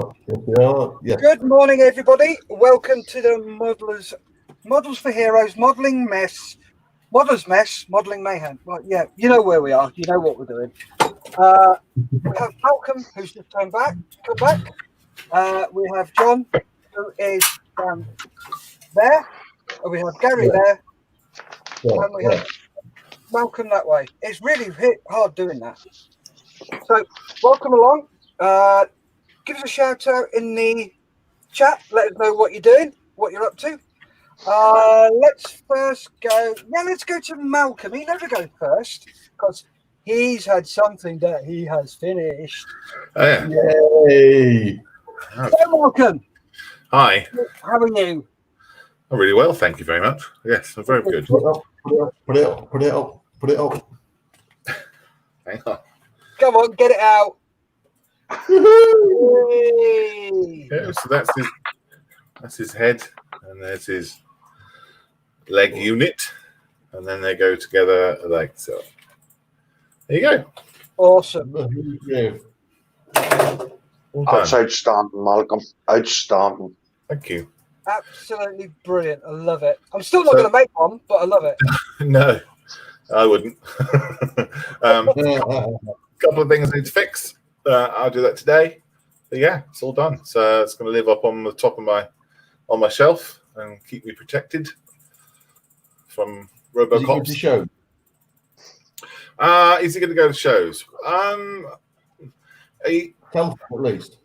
Yeah. Good morning, everybody. Welcome to the Models for Heroes Modelling Mess, Modelling Mayhem. Well, yeah, you know where we are. You know what we're doing. We have Malcolm, who's just come back. We have John, who is there. We have Gary there, and we have Malcolm that way. It's really hard doing that. So, welcome along. Give us a shout out in the chat. Let us know what you're doing, what you're up to. Let's first go. Yeah, let's go to Malcolm. He never goes first because he's had something that he has finished. Oh, yeah. Yay! So, Malcolm. Hi. How are you? I'm really well, thank you very much. Yes, I'm very good. Put it up. Hang on. Come on, get it out. Yeah, so that's his head, and there's his leg unit, and then they go together like so. There you go. Awesome. All That's done. outstanding, Malcolm. Outstanding. Thank you. Absolutely brilliant. I love it. I'm still not going to make one, but I love it. No, I wouldn't. Couple of things I need to fix. I'll do that today. But yeah, it's all done. So it's going to live up on the top of my shelf and keep me protected from Robocops. Is show? Is he going to go to shows? Tell at least.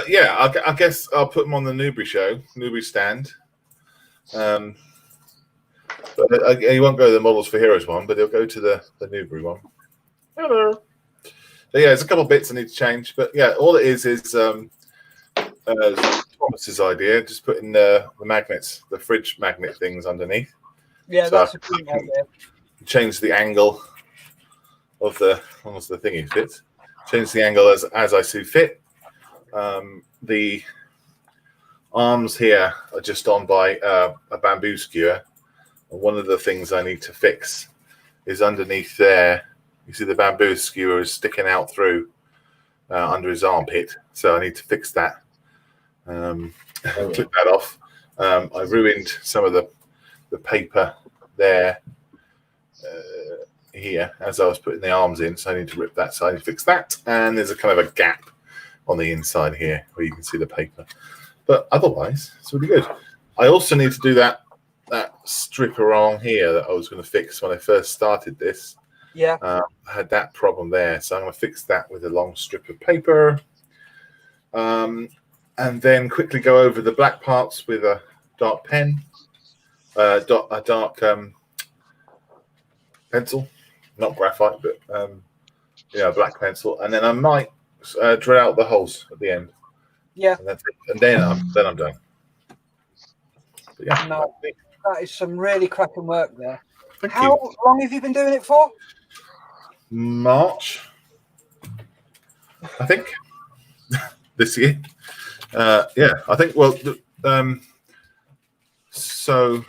Yeah, I guess I'll put him on the Newbury stand. But he won't go to the Models for Heroes one, but he'll go to the Newbury one. Hello. So yeah, there's a couple of bits I need to change, but yeah, all it is Thomas's idea. Just putting the magnets, the fridge magnet things underneath. Yeah, So that's a good idea. Change the angle of the thingy fits. Change the angle as I see fit. The arms here are just on by a bamboo skewer. And one of the things I need to fix is underneath there. You see the bamboo skewer is sticking out through under his armpit. So I need to fix that. Clip that off. I ruined some of the paper there here as I was putting the arms in. So I need to rip that. So I need to fix that. And there's a kind of a gap on the inside here where you can see the paper. But otherwise, it's really good. I also need to do that strip along here that I was going to fix when I first started this. Yeah. I had that problem there, so I'm going to fix that with a long strip of paper. And then quickly go over the black parts with a dark pen, a dark pencil, not graphite, but black pencil. And then I might drill out the holes at the end. Yeah. And that's it. And then I'm done. But yeah, no, that is some really cracking work there. Thank How you. long have you been doing it for? March, I think, this year. Yeah, I think. Well, so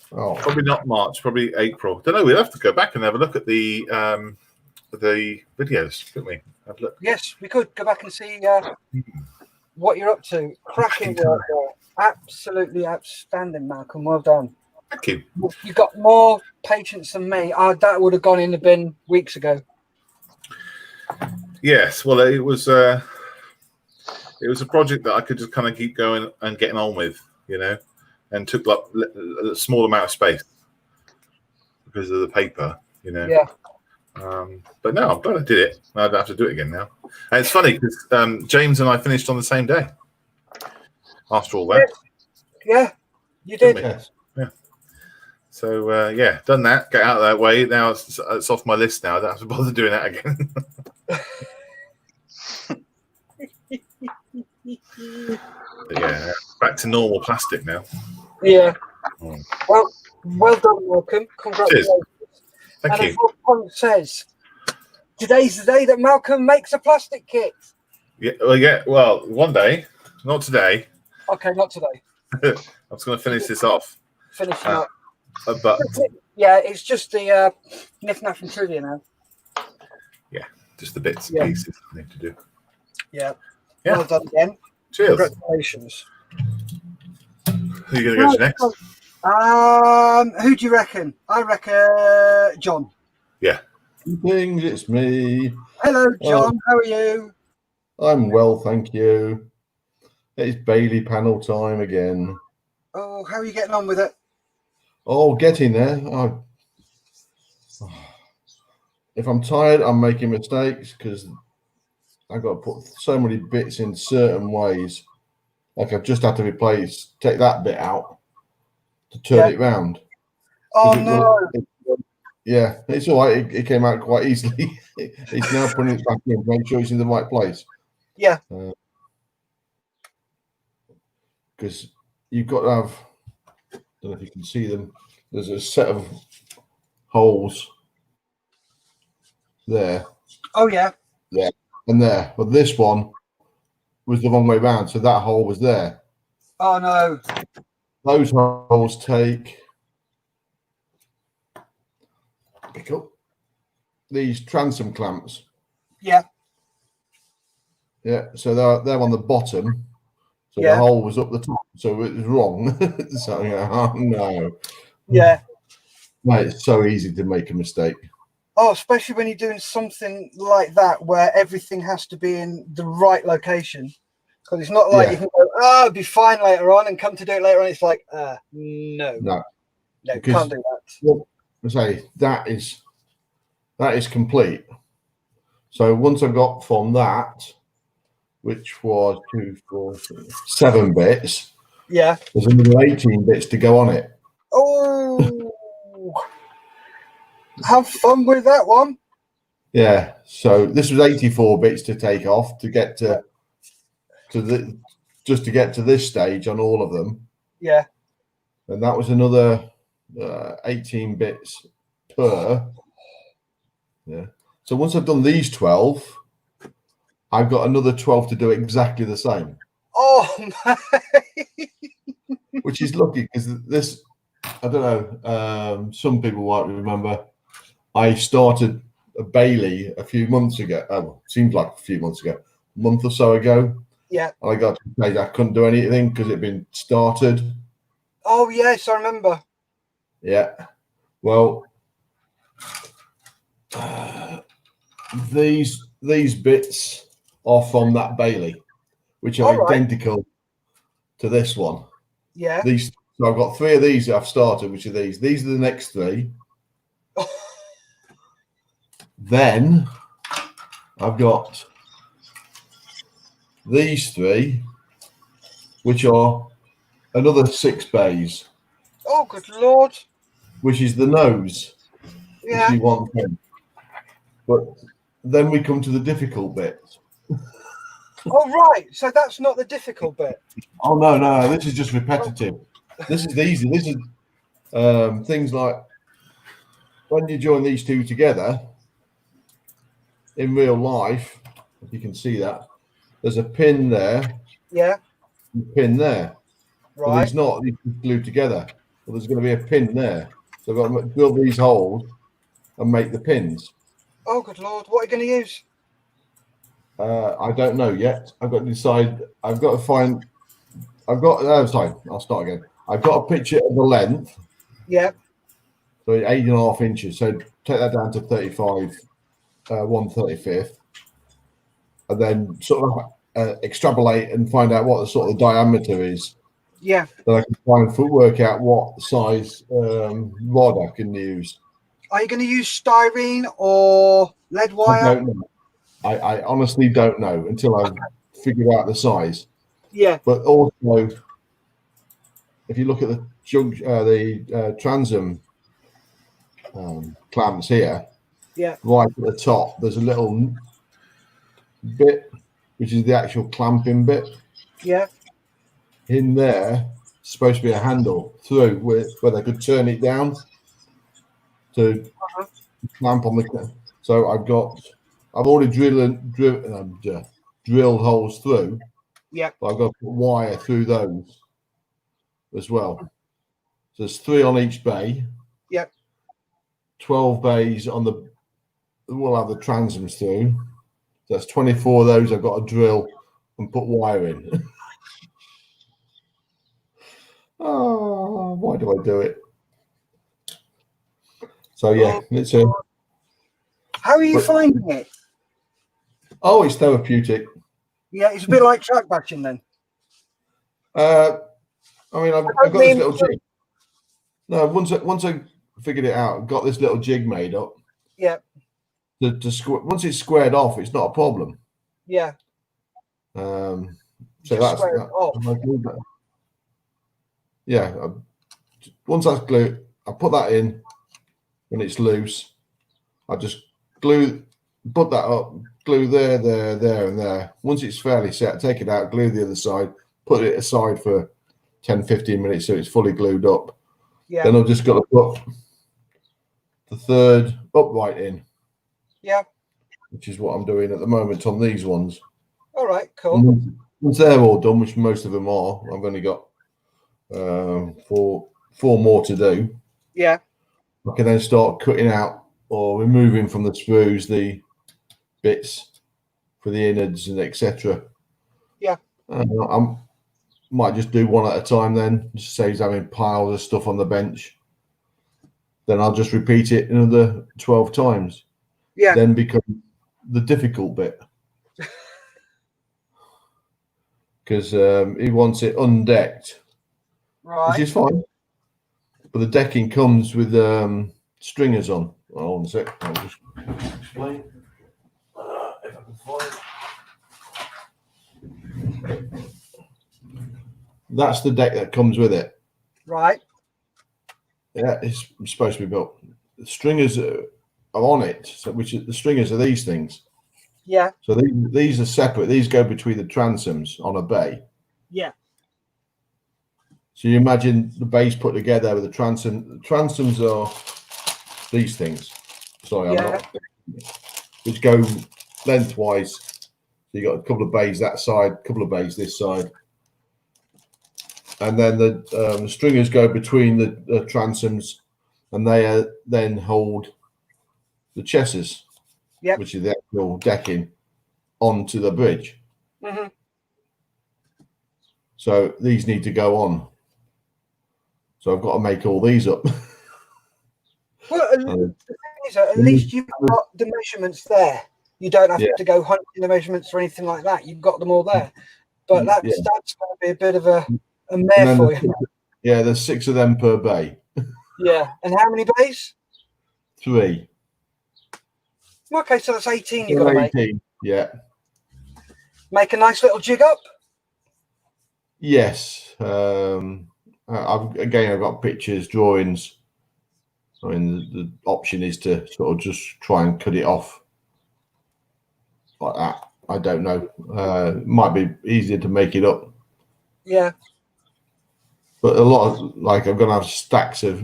probably not March, probably April. Don't know. We'll have to go back and have a look at the videos, couldn't we? Have a look. Yes, we could go back and see what you're up to. Cracking work there. Absolutely outstanding, Malcolm. Well done. Thank you. You've got more patience than me. That would have gone in the bin weeks ago. Yes, well, it was a project that I could just kind of keep going and getting on with, and took like a small amount of space because of the paper, Yeah. But no, I'm glad I did it. I don't have to do it again now. And it's funny because James and I finished on the same day. After all that. Yeah, you did. Yes. Yeah. So yeah, done that. Get out of that way. Now it's off my list. Now I don't have to bother doing that again. But yeah, back to normal plastic now. Yeah. Well done, Malcolm. Congratulations. Cheers. Thank you. As what Punk says, today's the day that Malcolm makes a plastic kit. Yeah. Well, one day, not today. Okay, not today. I'm just going to finish this off. Finishing up. But yeah, it's just the Niff Naff and Trivia now. Yeah, just the bits and pieces I need to do. Yeah. Yeah. Well done again. Cheers. Congratulations. Who are you going to go to next? Who do you reckon? I reckon John. Yeah. Things, it's me. Hello, John. How are you? I'm well, thank you. It's Bailey panel time again. Oh, how are you getting on with it? Oh, getting there. If I'm tired, I'm making mistakes because I've got to put so many bits in certain ways. Like I've just had to take that bit out to turn it round. Oh, no. Yeah, it's all right. It came out quite easily. It's now putting it back in, make sure it's in the right place. Yeah. Because you've got to have, I don't know if you can see them, there's a set of holes there. Oh, yeah. Yeah. And there. But this one was the wrong way round. So that hole was there. Oh, no. Those holes take, pick up these transom clamps. Yeah. Yeah. So they're on the bottom. So Yeah. the hole was up the top. So it was wrong. So, oh, no. Yeah. Mate, it's so easy to make a mistake. Oh, especially when you're doing something like that where everything has to be in the right location. Because it's not like you can go, it'll be fine later on and come to do it later on. It's like, no, Because, can't do that. Well, I say that is complete. So once I got from that, which was 2, 4, 7 bits, Yeah. there's another 18 bits to go on it. Oh, have fun with that one. Yeah. So this was 84 bits to take off to get to this stage on all of them. Yeah. And that was another 18 bits per. Yeah. So once I've done these 12, I've got another 12 to do exactly the same. Oh, my. Which is lucky because this, I don't know, some people might remember, I started a Bailey a few months ago. Oh, seems like a few months ago, a month or so ago. Yeah. And I got to the stage I couldn't do anything because it had been started. Oh, yes, I remember. Yeah. Well, these bits are from that Bailey, which are identical to this one. Yeah. So I've got 3 of these that I've started, which are these. These are the next 3. Then I've got these 3, which are another 6 bays. Oh, good Lord. Which is the nose. Yeah. If you want them. But then we come to the difficult bits. Oh, right. So that's not the difficult bit. Oh, no. This is just repetitive. This is easy. This is things like when you join these 2 together in real life, if you can see that, there's a pin there. Yeah. A pin there. Right. But it's not glued together. Well, there's going to be a pin there. So I've got to drill these holes and make the pins. Oh, good Lord. What are you going to use? I don't know yet. I've got to decide. I've got to find. Sorry, I'll start again. I've got a picture of the length. Yeah. So 8.5 inches. So take that down to 35, 1/35th, and then sort of extrapolate and find out what the sort of diameter is. Yeah. Then I can try and work out what size rod I can use. Are you going to use styrene or lead wire? I don't know. I honestly don't know until I've figured out the size. Yeah. But also, if you look at the transom clamps here, right at the top, there's a little bit, which is the actual clamping bit. Yeah. In there, supposed to be a handle through where they could turn it down to clamp on the. So I've already drilled holes through. Yeah. But I've got to put wire through those as well. So there's 3 on each bay. Yep. 12 bays on we'll have the transoms through. So that's 24 of those I've got to drill and put wire in. Oh, why do I do it? So yeah, it's a. How are you finding it? Oh, it's therapeutic. Yeah, it's a bit like track batching then. I mean, I've got this little jig. No, once I figured it out, got this little jig made up. Yeah. Once it's squared off, it's not a problem. Yeah. So Just that's square it off. Yeah. Once that's glued, I put that in when it's loose. I just put that up, glue there, and there. Once it's fairly set, take it out, glue the other side, put it aside for 10, 15 minutes so it's fully glued up. Yeah. Then I've just got to put the third upright in. Yeah. Which is what I'm doing at the moment on these ones. All right, cool. And once they're all done, which most of them are, I've only got four more to do. Yeah. I can then start cutting out or removing from the sprues the bits for the innards and etc. Yeah. I might just do one at a time then, just saves having piles of stuff on the bench. Then I'll just repeat it another 12 times. Yeah. Then become the difficult bit. Because he wants it undecked, right, which is fine. But the decking comes with stringers on. Hold on a sec. I'll just explain. If I can find. That's the deck that comes with it. Right. Yeah, it's supposed to be built. The stringers are on it, so the stringers are these things. Yeah. So these are separate. These go between the transoms on a bay. Yeah. So you imagine the base put together with the transom. The transoms are these things. Sorry, yeah. I'm not. Which go lengthwise. So you got a couple of bays that side, a couple of bays this side, and then the stringers go between the transoms, and they then hold the chesses, which is the actual decking, onto the bridge. Mm-hmm. So these need to go on. So I've got to make all these up. Well, the thing is, at least you've got the measurements there. You don't have to go hunting the measurements or anything like that. You've got them all there. But that's going to be a bit of a mare for you. Yeah, there's 6 of them per bay. Yeah. And how many bays? 3. Okay, so that's 18 you've got to make. 18, yeah. Make a nice little jig up? Yes. I've got pictures, drawings. I mean, the option is to sort of just try and cut it off like that. I don't know. It might be easier to make it up. Yeah. But a lot of, like, I'm going to have stacks of,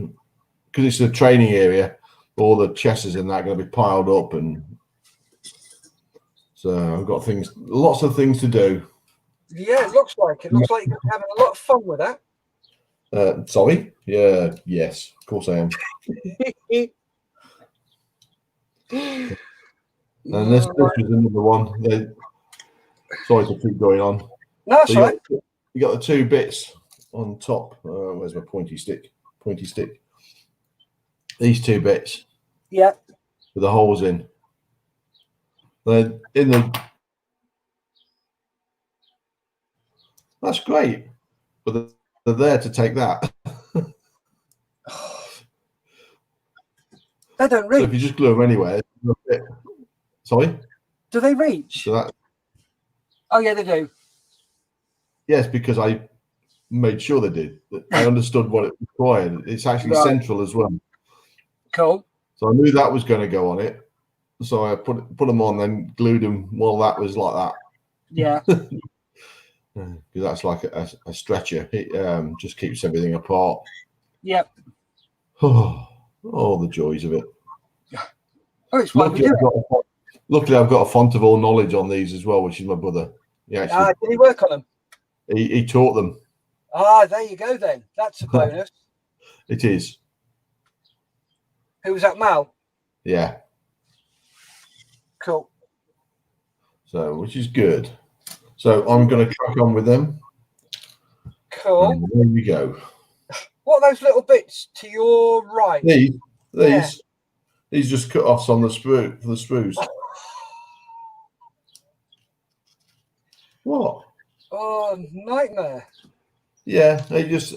because it's a training area, all the chesses and that are going to be piled up. And so I've got lots of things to do. Yeah, it looks like it. Looks like you're having a lot of fun with that. Sorry? Yeah, yes, of course I am. And this was another one. Sorry to keep going on. No, that's right. You got the 2 bits on top. Where's my pointy stick? These 2 bits. Yeah. With the holes in. They're in the. That's great, but they're there to take that. They don't reach. So if you just glue them anywhere, sorry. Do they reach? So that. Oh yeah, they do. Yes, because I made sure they did. I understood what it required. It's actually central as well. Cool. So I knew that was going to go on it. So I put them on, then glued them while that was like that. Yeah. Because that's like a stretcher. It just keeps everything apart. Yep. Oh, the joys of it. Oh, it's what luckily, I've got a font of all knowledge on these as well, which is my brother. Did he work on them? He taught them. There you go then. That's a bonus. It is. Who was that, Mal? Yeah. Cool. So, which is good. So I'm going to crack on with them. Cool. And there we go. What are those little bits to your right? These just cut offs on the sprue for the sprues. What? Oh, nightmare. Yeah, I just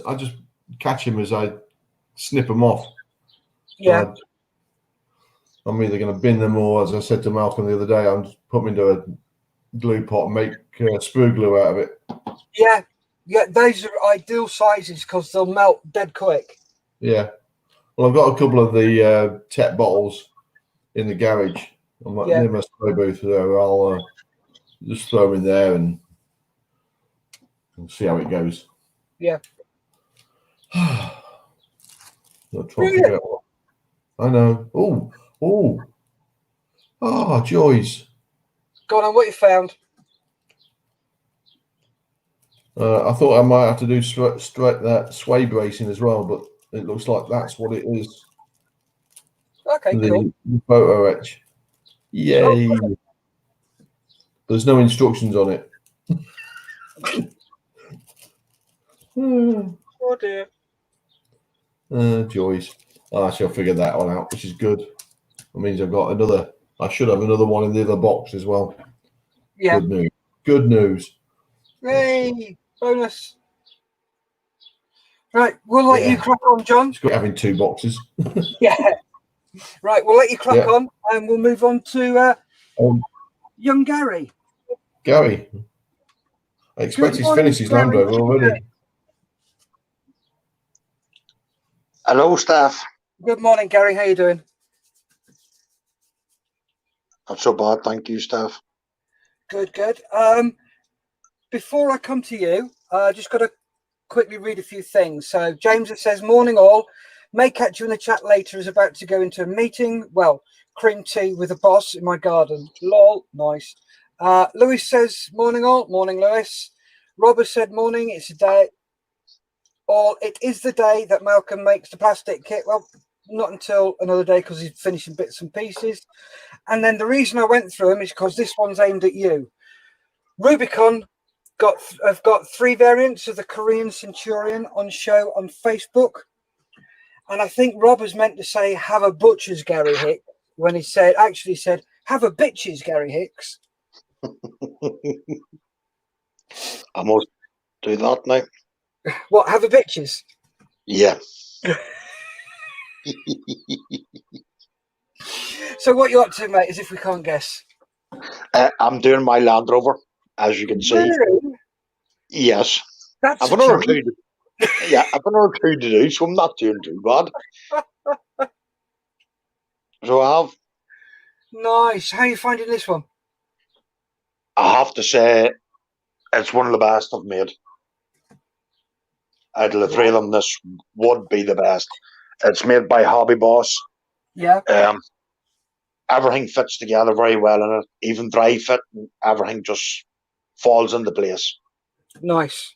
catch him as I snip them off. Yeah. I'm either going to bin them or, as I said to Malcolm the other day, I'm just put them into a glue pot and make sprue glue out of it. Yeah. Yeah, those are ideal sizes because they'll melt dead quick. Yeah. Well, I've got a couple of the TET bottles in the garage. I'm like near my spray booth, so I'll just throw them in there and see how it goes. Yeah. I'll try and figure out what. I know. Joys. Go on, what you found? I thought I might have to do that sway bracing as well, but it looks like that's what it is. Okay, cool. The photo etch. Yay. There's no instructions on it. Oh dear. Joys. I shall figure that one out, which is good. That means I've got another. I should have another one in the other box as well. Yeah. Good news. Good news. Yay! Bonus. Right, we'll let you crack on, John. It's good having two boxes. Yeah. Right, we'll let you crack on, and we'll move on to young Gary. Gary, I expect he's finished his Land Rover already. Hello, staff. Good morning, Gary. How you doing? Not so bad, thank you, staff. Good, good. Before I come to you, I just got to quickly read a few things. So James says, morning all. May catch you in the chat later, is about to go into a meeting. Well, cream tea with a boss in my garden. Lol, nice. Lewis says, morning all. Morning, Lewis. Robert said, morning, it's a day. Or it is the day that Malcolm makes the plastic kit. Well, not until another day because he's finishing bits and pieces. And then the reason I went through them is because this one's aimed at you. Rubicon have got 3 variants of the Korean Centurion on show on Facebook. And I think Rob was meant to say, have a butcher's Gary Hicks, when he actually said, have a bitch's Gary Hicks. I must do that now. What, have a bitch's? Yeah. So what you up to, mate, as if we can't guess? I'm doing my Land Rover, as you can see. Really? Yes. That's I've another two. I've another two to do, so I'm not doing too bad. So I have. Nice. How are you finding this one? I have to say, it's one of the best I've made. Out of the 3 of them, this would be the best. It's made by Hobby Boss. Yeah. Everything fits together very well in it. Even dry fit, and everything just falls into place. Nice.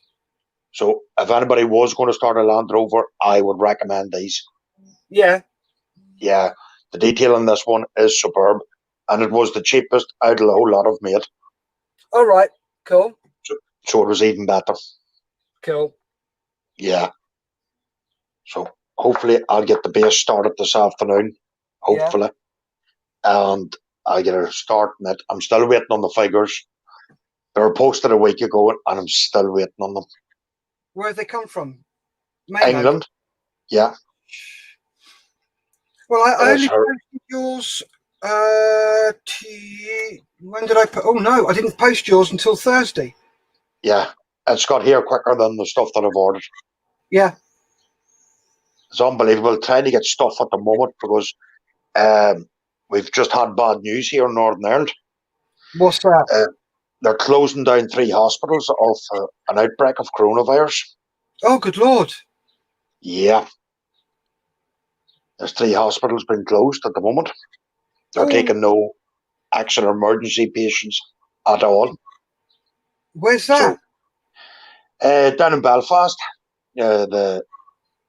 So if anybody was going to start a Land Rover, I would recommend these. Yeah. Yeah, the detail on this one is superb, and it was the cheapest out of the whole lot I've made. All right. Cool. So it was even better. Cool. Yeah. So hopefully I'll get the base started this afternoon. Hopefully. Yeah. And I'll get her starting it. I'm still waiting on the figures. They were posted a week ago, and I'm still waiting on them. Where have they come from? Mainland. England. Yeah. Well, I only posted yours. When did I put? Oh no, I didn't post yours until Thursday. Yeah, it's got here quicker than the stuff that I've ordered. Yeah, it's unbelievable. Trying to get stuff at the moment because we've just had bad news here in Northern Ireland. What's that? They're closing down 3 hospitals of an outbreak of coronavirus. Oh, good Lord. Yeah. There's 3 hospitals been closed at the moment. They're taking no action or emergency patients at all. Where's that? So, down in Belfast, the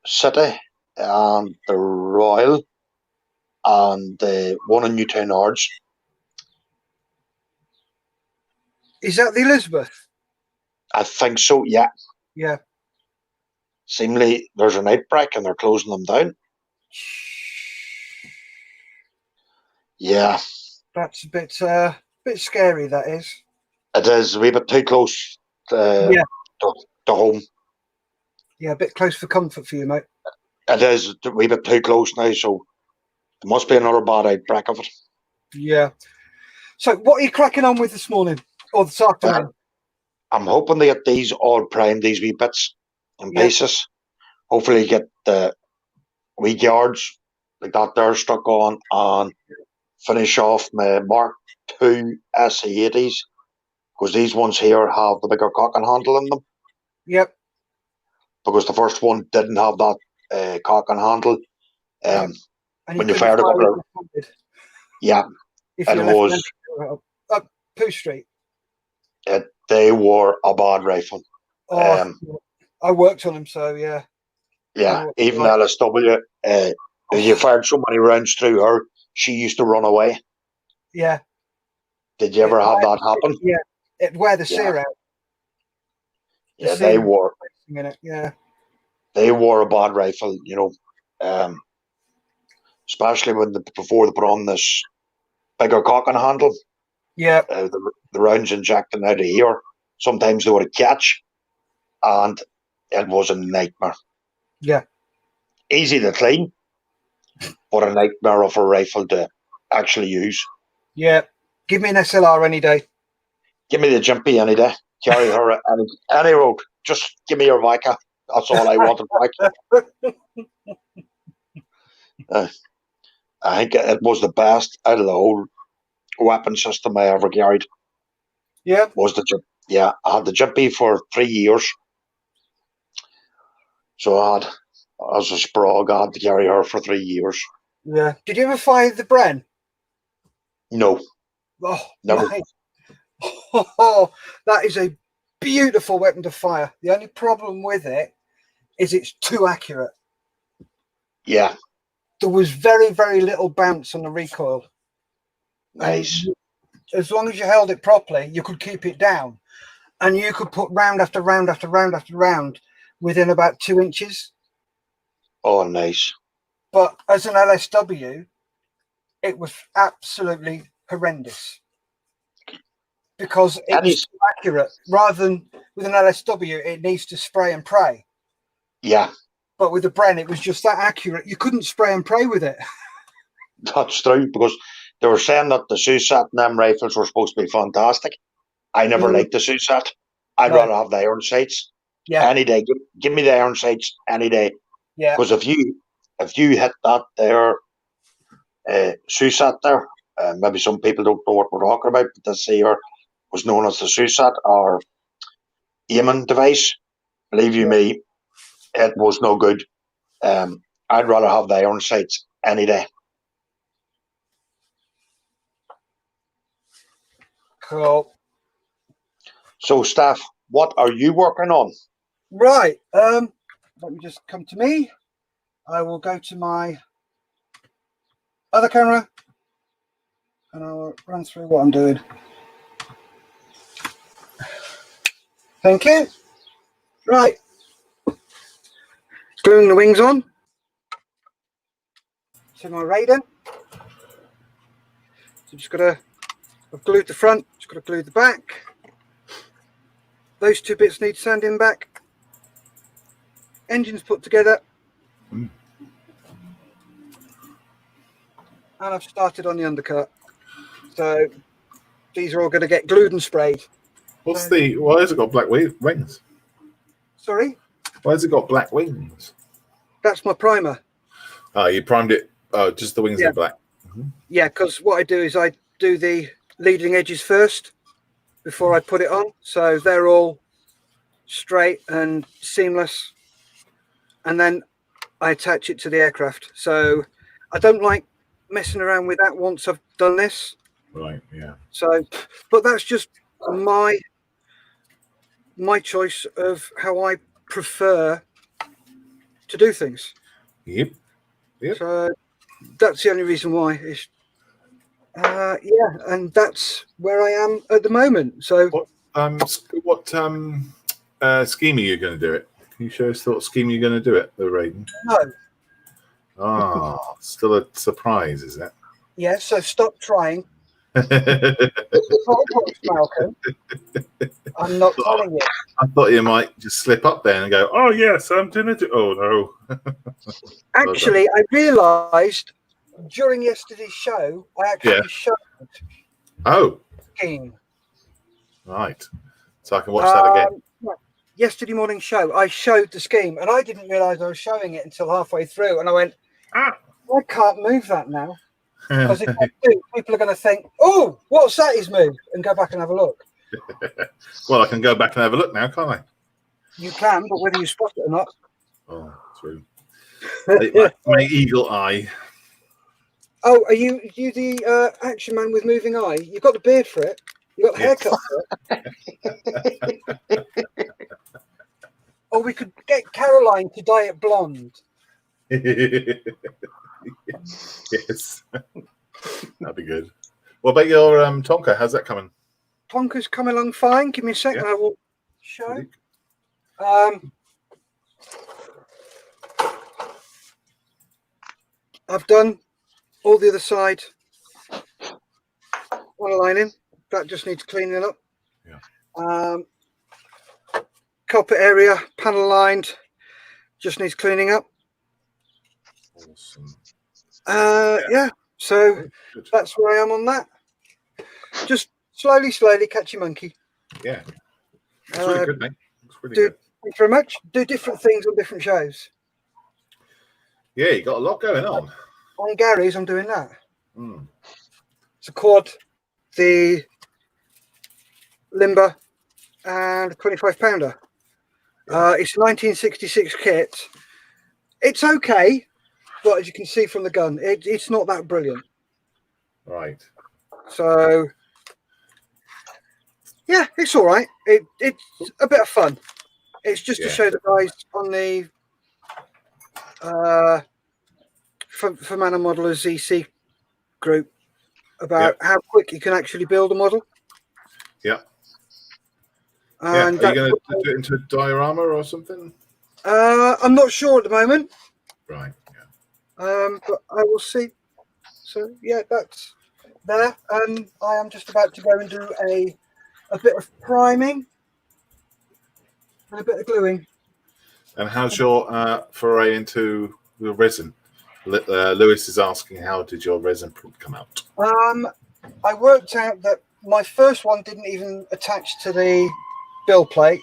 City and the Royal and the one in Newtown Ards. Is that the Elizabeth? I think so. Yeah. Yeah. Seemingly there's an outbreak and they're closing them down. Yeah. That's a bit scary. That is. It is a wee bit too close Yeah. to home. Yeah, a bit close for comfort for you, mate. It is a wee bit too close now, so there must be another bad outbreak of it. Yeah. So, what are you cracking on with this morning or this afternoon? I'm hoping to get these all primed, these wee bits and Yeah. pieces. Hopefully, get the wee guards like that there stuck on and finish off my Mark II SE80s because these ones here have the bigger cock and handle in them. Yep. Because the first one didn't have that cock and handle. And when you fired a couple of, yeah, if it you was up Pooh Street. They were a bad rifle. Oh, I worked on them, so yeah. Yeah, even LSW. You fired so many rounds through her, she used to run away. Yeah. Did you ever have that happen? Yeah, it'd wear the sear out. Yeah, they were. Yeah. They were a bad rifle, you know, especially before they put on this bigger cock and handle. Yeah. The rounds injecting out of here. Sometimes they would catch, and it was a nightmare. Yeah. Easy to clean, but a nightmare of a rifle to actually use. Yeah. Give me an SLR any day. Give me the Jimpy any day. Carry her any road. Just give me your Vika. That's all I wanted back. I think it was the best out of the whole weapon system I ever carried. Yeah. I had the Jimpy for 3 years. So as a sprog, I had to carry her for 3 years. Yeah. Did you ever fire the Bren? No. Oh, never. Oh, that is a beautiful weapon to fire. The only problem with it is it's too accurate. Yeah. There was very, very little bounce on the recoil. Nice. And as long as you held it properly, you could keep it down. And you could put round after round after round after round within about 2 inches. Oh, nice. But as an LSW, it was absolutely horrendous. Because it was too accurate. Rather than with an LSW, it needs to spray and pray. Yeah. But with the Bren, it was just that accurate. You couldn't spray and pray with it. That's true, because they were saying that the SUSAT and them rifles were supposed to be fantastic. I never liked the SUSAT. I'd rather have the iron sights. Yeah. Any day. Give me the iron sights any day. Yeah. Because if you hit that there SUSAT there, maybe some people don't know what we're talking about, but this here was known as the SUSAT or aiming device. Believe you me, it was no good. I'd rather have the iron sights any day. Cool. So, Steph, what are you working on? Right. Let me just come to me. I will go to my other camera and I'll run through what I'm doing. Thank you. Right. Gluing the wings on to my radar. So I've glued the front, just got to glue the back. Those two bits need sanding back. Engine's put together. And I've started on the undercut. So these are all going to get glued and sprayed. Why has it got black wings? Sorry? Why has it got black wings? That's my primer. Oh, you primed it. Oh, just the wings are black. Mm-hmm. Yeah, because what I do is I do the leading edges first before I put it on. So they're all straight and seamless. And then I attach it to the aircraft. So I don't like messing around with that once I've done this. Right, yeah. So, but that's just my choice of how I prefer to do things. Yep. So that's the only reason why. And that's where I am at the moment. So what scheme you're going to do it? Can you show us what scheme you're going to do it, the Raiden? No. Ah, still a surprise, is it? Yeah, so stop trying. Malcolm. I'm not telling you. I thought you might just slip up there and go, oh, yes, I'm doing it. Oh, no. Actually, I realised during yesterday's show, I actually showed Oh, scheme. right. So I can watch that again. Yesterday morning show, I showed the scheme, and I didn't realise I was showing it until halfway through, and I went, I can't move that now. Because if I do, people are going to think, oh, what's that he's moved? And go back and have a look. Well, I can go back and have a look now, can't I? You can, but whether you spot it or not. Oh, true. my eagle eye. Oh, are you the action man with moving eye? You've got the beard for it. You got the haircut for it. Or we could get Caroline to dye it blonde. Yes. That'd be good. What about your Tonka? How's that coming? Tonka's coming along fine. Give me a second. I will show. I've done all the other side one lining. That just needs cleaning up. Yeah. Carpet area, panel lined, just needs cleaning up. Awesome. Yeah. So that's where I am on that. Just slowly catch your monkey. Yeah. It's really good, mate. It's really good. Thank you very much. Do different things on different shows. Yeah, you got a lot going on. On Gary's, I'm doing that. Mm. It's a quad, the limber, and a 25-pounder. It's a 1966 kit. It's okay, but as you can see from the gun, it's not that brilliant. Right. So, yeah, it's all right. It's a bit of fun. It's just to show the guys on the for Manor Modelers EC group about how quick you can actually build a model. Yeah. And are you going to do it into a diorama or something? I'm not sure at the moment. Right. Yeah. But I will see. So yeah, that's there, and I am just about to go and do a bit of priming and a bit of gluing. And how's your foray into the resin? Lewis is asking, how did your resin print come out? I worked out that my first one didn't even attach to the bill plate.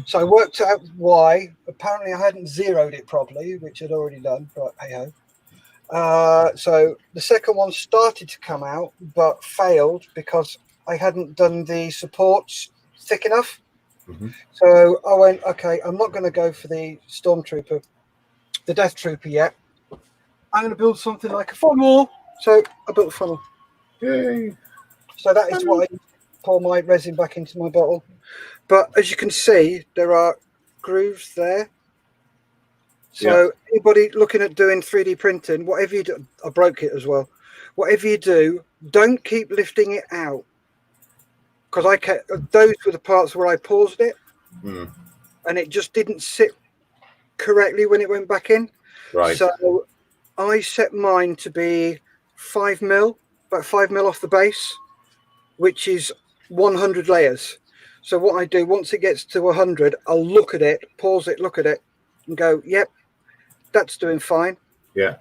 So I worked out why. Apparently I hadn't zeroed it properly, which I'd already done, but hey ho. So the second one started to come out, but failed because I hadn't done the supports thick enough. So I went, okay, I'm not going to go for the Stormtrooper, the Death Trooper yet. I'm going to build something like a funnel. So I built a funnel. Yay. So that is what I pour my resin back into my bottle. But as you can see, there are grooves there. So anybody looking at doing 3D printing, whatever you do, I broke it as well. Whatever you do, don't keep lifting it out. Because those were the parts where I paused it. And it just didn't sit correctly when it went back in. Right. So I set mine to be 5 mil, about 5 mil off the base, which is 100 layers. So what I do, once it gets to 100, I'll look at it, pause it, look at it, and go, yep, that's doing fine. Yeah.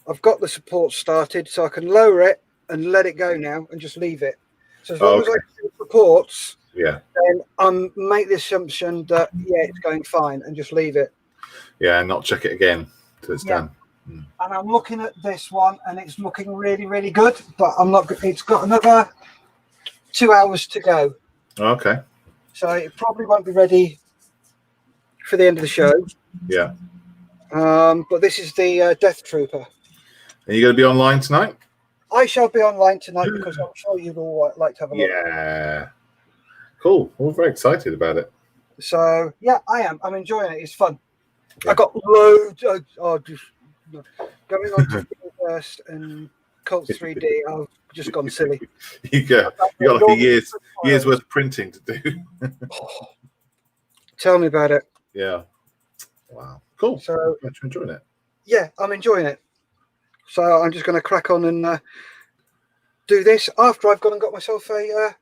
I've got the support started, so I can lower it and let it go now and just leave it. So as long as I do supports, then I make the assumption that, it's going fine and just leave it. Yeah, and not check it again till it's done. And I'm looking at this one and it's looking really, really good, but it's got another 2 hours to go. Okay. So it probably won't be ready for the end of the show. Yeah. But this is the Death Trooper. Are you going to be online tonight? I shall be online tonight because I'm sure you'd all like to have a look. Yeah. Cool. We're very excited about it. So, yeah, I am. I'm enjoying it. It's fun. I got loads of just going on to First and Cult 3D. I've just gone silly. You got like a year's worth of printing to do. Tell me about it. Yeah. Wow. Cool. So, Glad you're enjoying it. yeah, I'm enjoying it. So I'm just going to crack on and do this after I've gone and got myself a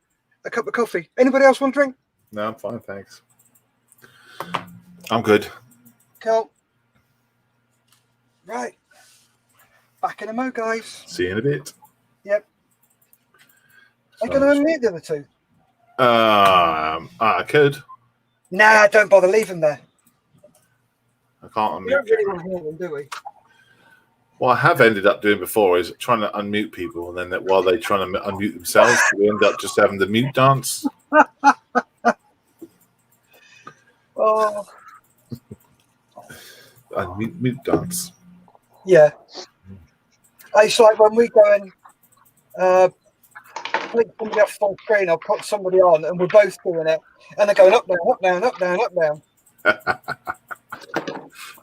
cup of coffee. Anybody else want a drink? No, I'm fine, thanks. I'm good. Cool. Right. Back in a mo, guys. See you in a bit. Yep. Are you going to unmute the other two? I could. Nah, don't bother. Leave them there. I can't We don't unmute. really want to hear them, do we? What I have ended up doing before is trying to unmute people, and then while they're trying to unmute themselves, we end up just having the mute dance. Oh. Mute dance. Yeah. It's like when we go and click somebody off full screen, I'll put somebody on and we're both doing it. And they're going up, down, up, down, up, down, up, down.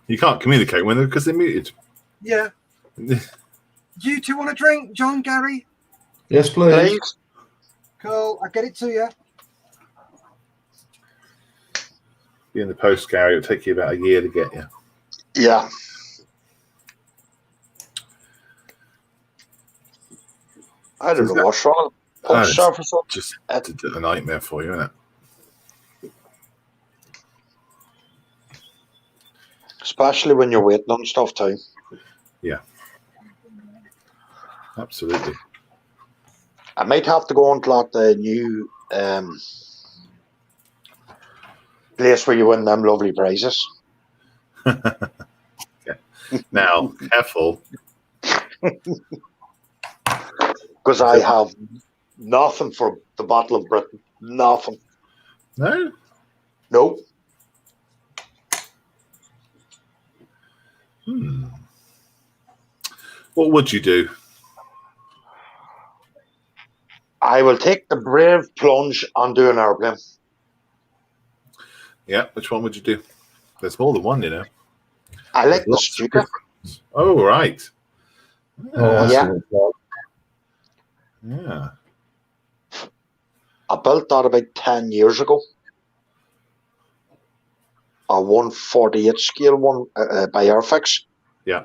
You can't communicate with them because they're muted. Yeah. Do you two want a drink, John, Gary? Yes, please. Cool. I'll get it to you. Be in the post, Gary. It'll take you about a year to get you. Yeah. I don't know what's wrong. Post service up. Just a nightmare for you, isn't it? Especially when you're waiting on stuff too. Yeah. Absolutely. I might have to go on to like the new place where you win them lovely prizes. Yeah. Now, careful. Because I have nothing for the Battle of Britain. Nothing. No? Nope. What would you do? I will take the brave plunge and do an airplane. Yeah, which one would you do? There's more than one, you know. I like There's the lots of Stuka. different- Oh, right. Oh, Yeah. Yeah. I built that about 10 years ago. A 148 scale one by Airfix. Yeah.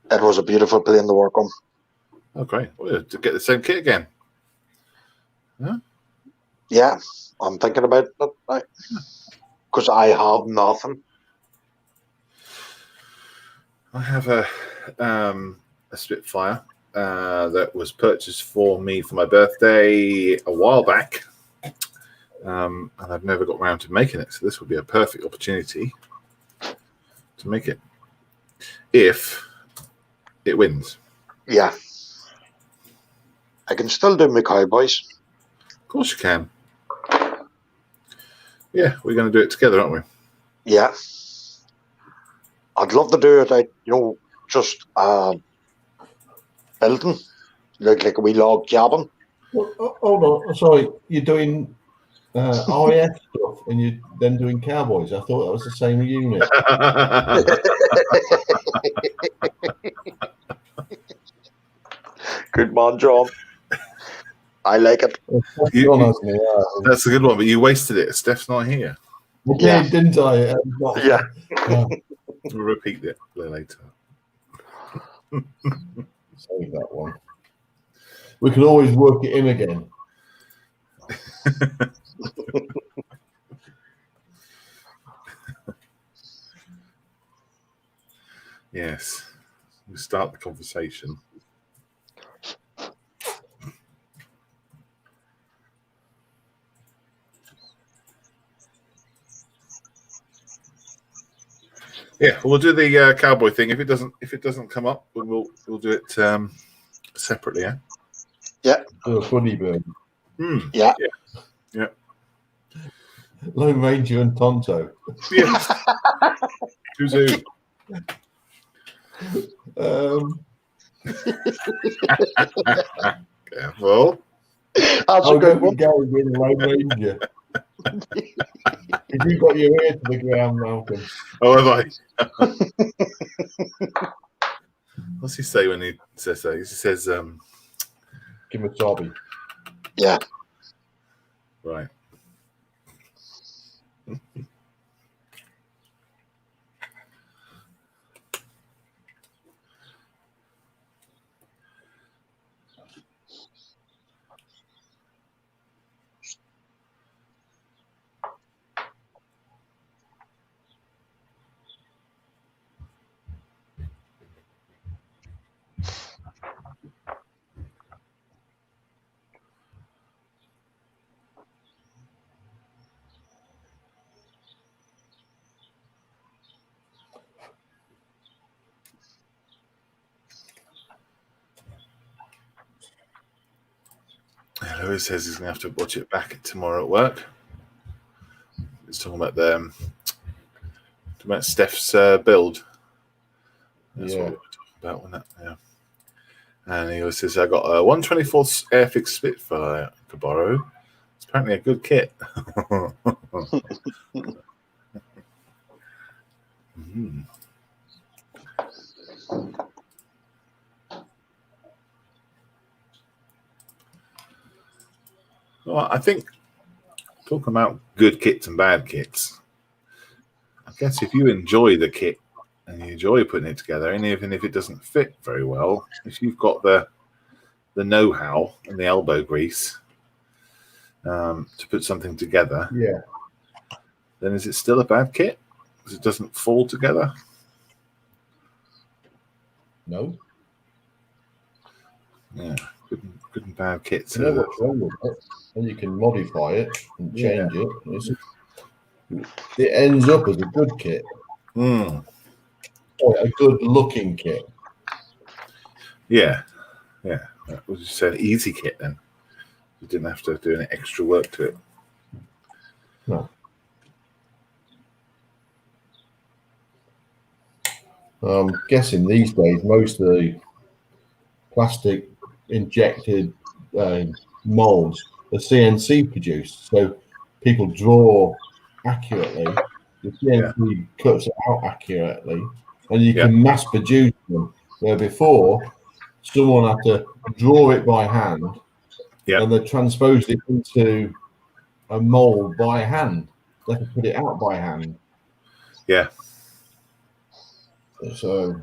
It was a beautiful plane to work on. Oh, great. Well, to get the same kit again. Yeah, I'm thinking about it because I have nothing. I have a Spitfire that was purchased for me for my birthday a while back, and I've never got around to making it. So this would be a perfect opportunity to make it if it wins. Yeah, I can still do my cowboys. Of course you can. Yeah, we're going to do it together, aren't we? Yeah, I'd love to do it. Just building like a wee log cabin. Well, hold on. Sorry, you're doing RAF stuff and you're then doing cowboys. I thought that was the same unit. Good man, John. I like it. That's a good one, but you wasted it. Steph's not here. I did, didn't I? Yeah. We'll repeat it later. Save that one. We can always work it in again. Yes. We start the conversation. Yeah, we'll do the cowboy thing. If it doesn't come up, we'll do it separately. Yeah. Yeah. Do a funny bird. Yeah. Yeah. Lone Ranger and Tonto. Yes. Who's who? Careful. That's a good one. Gary being Lone Ranger. If you got your ear to the ground, Malcolm. Oh, have I? What's he say when he says that? He says, Give him a sobby. Yeah. Right. Who says he's going to have to watch it back tomorrow at work? He's talking about Steph's build. That's what we were talking about, wasn't it? Yeah. And he says, I got a 124 Airfix Spitfire to borrow. It's apparently a good kit. Mm. Well, I think talking about good kits and bad kits, I guess if you enjoy the kit and you enjoy putting it together, and even if it doesn't fit very well, if you've got the know-how and the elbow grease to put something together, then is it still a bad kit because it doesn't fall together? No. Yeah, good and bad kits. You know what's wrong with it, and you can modify it and change it. It ends up as a good kit. Mm. Or a good-looking kit. Yeah. That was just an easy kit then. You didn't have to do any extra work to it. No. I'm guessing these days most of the plastic injected molds are CNC produced, so people draw accurately. The CNC cuts it out accurately, and you can mass produce them. Where before, someone had to draw it by hand, and they transposed it into a mold by hand. They could put it out by hand. Yeah. So,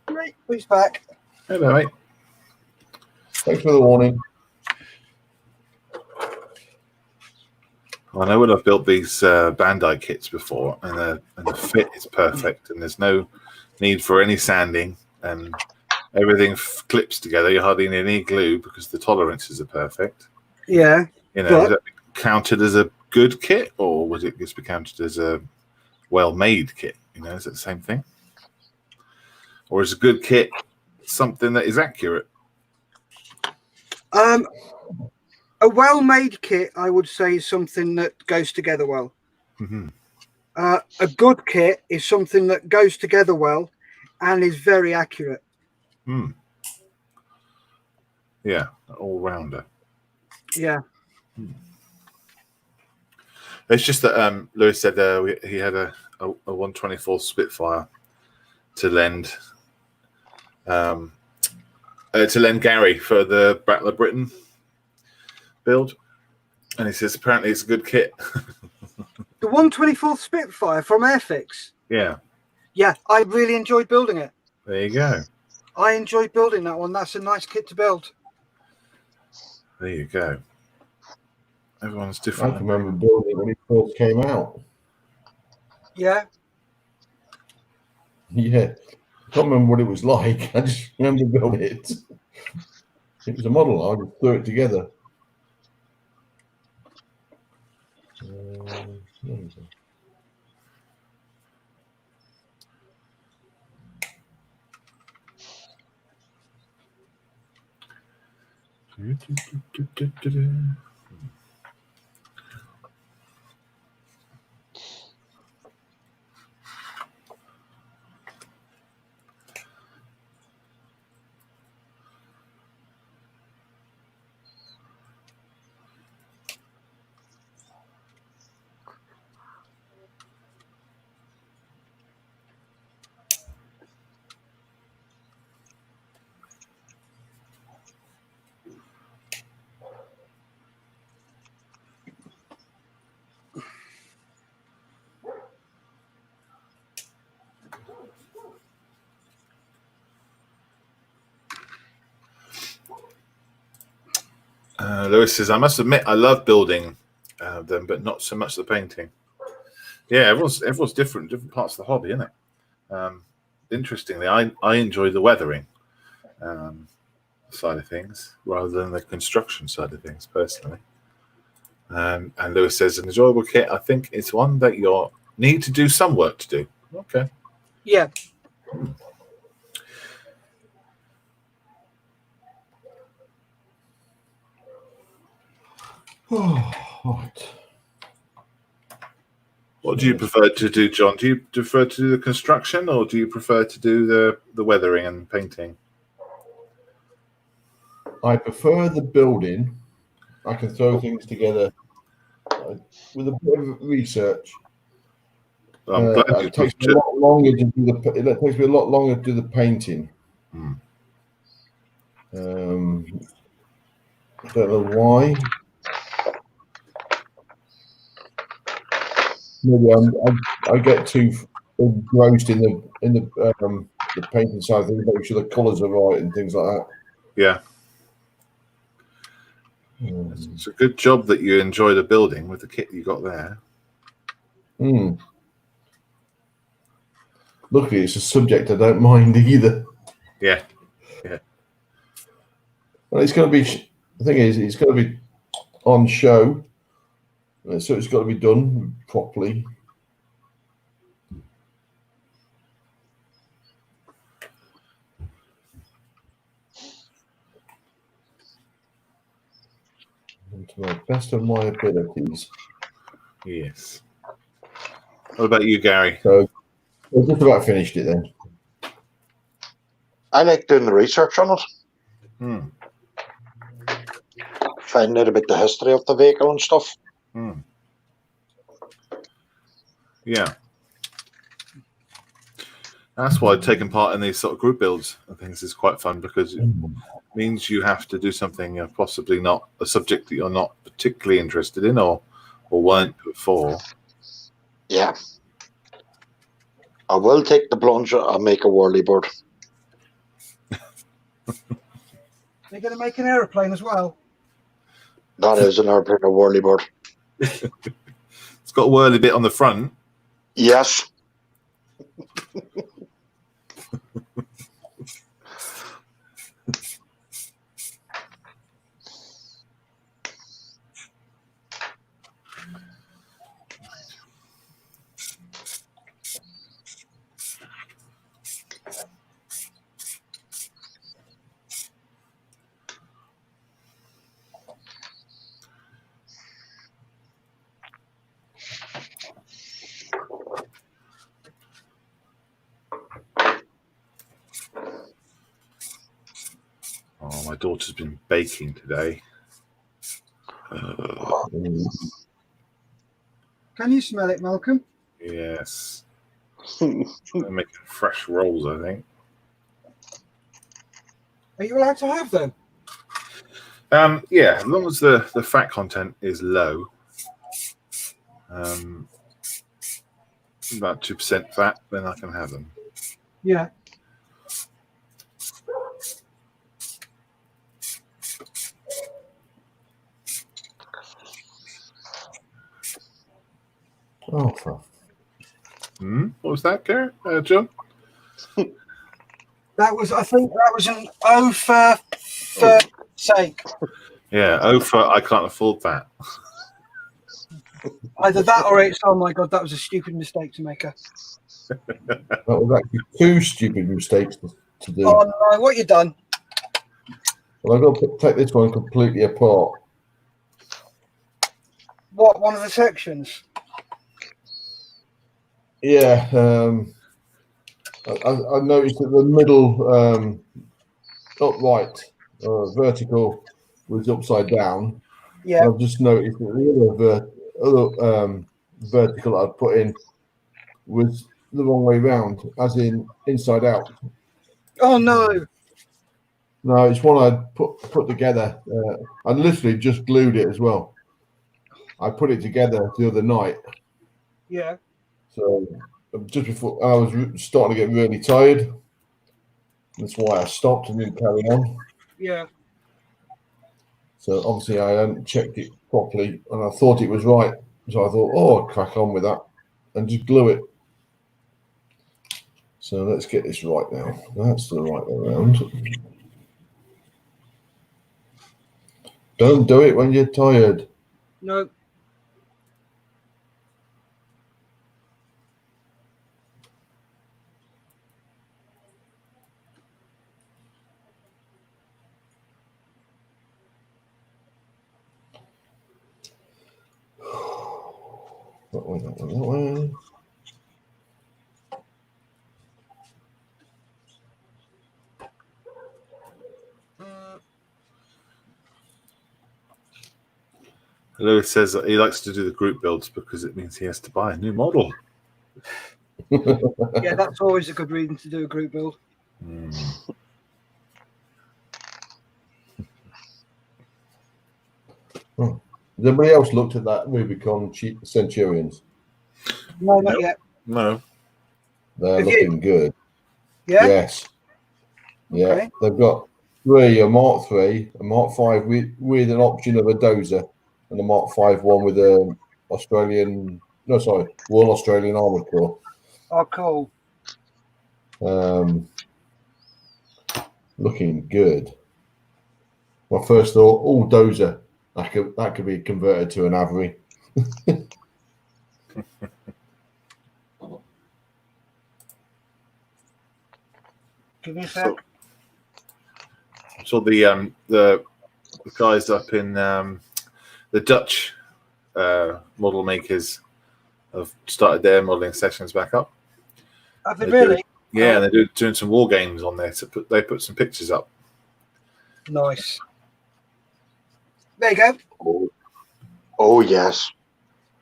Right, who's back? Hello, mate. Thanks for the warning. I know when I've built these Bandai kits before, and the fit is perfect, and there's no need for any sanding, and everything clips together. You hardly need any glue because the tolerances are perfect. Yeah. You know, is that counted as a good kit, or was it just be counted as a well-made kit? You know, is it the same thing? Or is a good kit something that is accurate? A well-made kit, I would say, is something that goes together well. Mm-hmm. A good kit is something that goes together well and is very accurate. Mm. Yeah, all-rounder. Yeah. It's just that Lewis said he had a 124 Spitfire to lend Gary for the Battle of Britain build, and he says apparently it's a good kit. The 124 Spitfire from Airfix. Yeah, I really enjoyed building it. there you go. I enjoyed building that one. That's a nice kit to build. There you go. Everyone's different. I can remember building it when it first came out. Yeah. Yeah. I can't remember what it was like. I just remember building it. It was a model. I just threw it together. Lewis says, I must admit, I love building them, but not so much the painting. Yeah, everyone's different parts of the hobby, isn't it? Interestingly, I enjoy the weathering side of things rather than the construction side of things, personally. And Lewis says, an enjoyable kit. I think it's one that you need to do some work to do. Okay. Yeah. Right. What do you prefer to do, John? Do you prefer to do the construction, or do you prefer to do the weathering and painting? I prefer the building. I can throw things together with a bit of research. I'm glad you It takes me a lot longer to do it takes me a lot longer to do the painting. Hmm. I don't know why. Maybe I get too engrossed in the painting side of things, make sure the colours are right and things like that. Yeah. It's a good job that you enjoy the building with the kit you got there. Luckily, it's a subject I don't mind either. Yeah. Yeah. Well, it's going to be. The thing is, it's going to be on show, so it's got to be done properly. And to the best of my abilities. Yes. What about you, Gary? So I've just about finished it then. I like doing the research on it. Finding out about the history of the vehicle and stuff. Yeah. That's why taking part in these sort of group builds and things is quite fun, because it means you have to do something possibly not a subject that you're not particularly interested in or weren't before. Yeah. I will take the plunge and make a whirly bird. They're going to make an aeroplane as well. That is an airplane, a whirly bird. It's got a whirly bit on the front. Yes. Oh, my daughter's been baking today. Can you smell it, Malcolm? Yes. They're making fresh rolls, I think. Are you allowed to have them? Yeah, as long as the fat content is low, about 2% fat, then I can have them. Yeah. Oh, fuck. What was that, Gary? John? I think that was an O for sake. Yeah, I can't afford that. Either that or it's, oh my God, that was a stupid mistake to make. That was actually two stupid mistakes to do. Oh no, what you done? Well, I've got to take this one completely apart. What, one of the sections? Yeah, I noticed that the middle upright vertical was upside down. Yeah. I've just noticed that the other vertical I'd put in was the wrong way round, as in inside out. Oh no. No, it's one I'd put together. I literally just glued it as well. I put it together the other night. Yeah. So just before I was starting to get really tired. That's why I stopped and didn't carry on. Yeah. So obviously I hadn't checked it properly, and I thought it was right. So I thought, oh, I'll crack on with that and just glue it. So let's get this right now. That's the right way around. Don't do it when you're tired. No, That way, that way, that way. Lewis says that he likes to do the group builds because it means he has to buy a new model. Yeah, that's always a good reason to do a group build. Has anybody else looked at that Rubicon Centurions? No, not Nope. yet. No. They're Have looking good. Yeah. Yes. Yeah. Okay. They've got 3, a Mark 3, a Mark 5 with an option of a dozer, and a Mark 5 one with a Royal Australian Armoured Corps. Oh, cool. Looking good. My first thought, all dozer. That could be converted to an Avery. Give me a sec. So the guys up in the Dutch model makers have started their modelling sessions back up. Have they really? Yeah, they're doing some war games on there. They put some pictures up. Nice. There you go. Oh yes.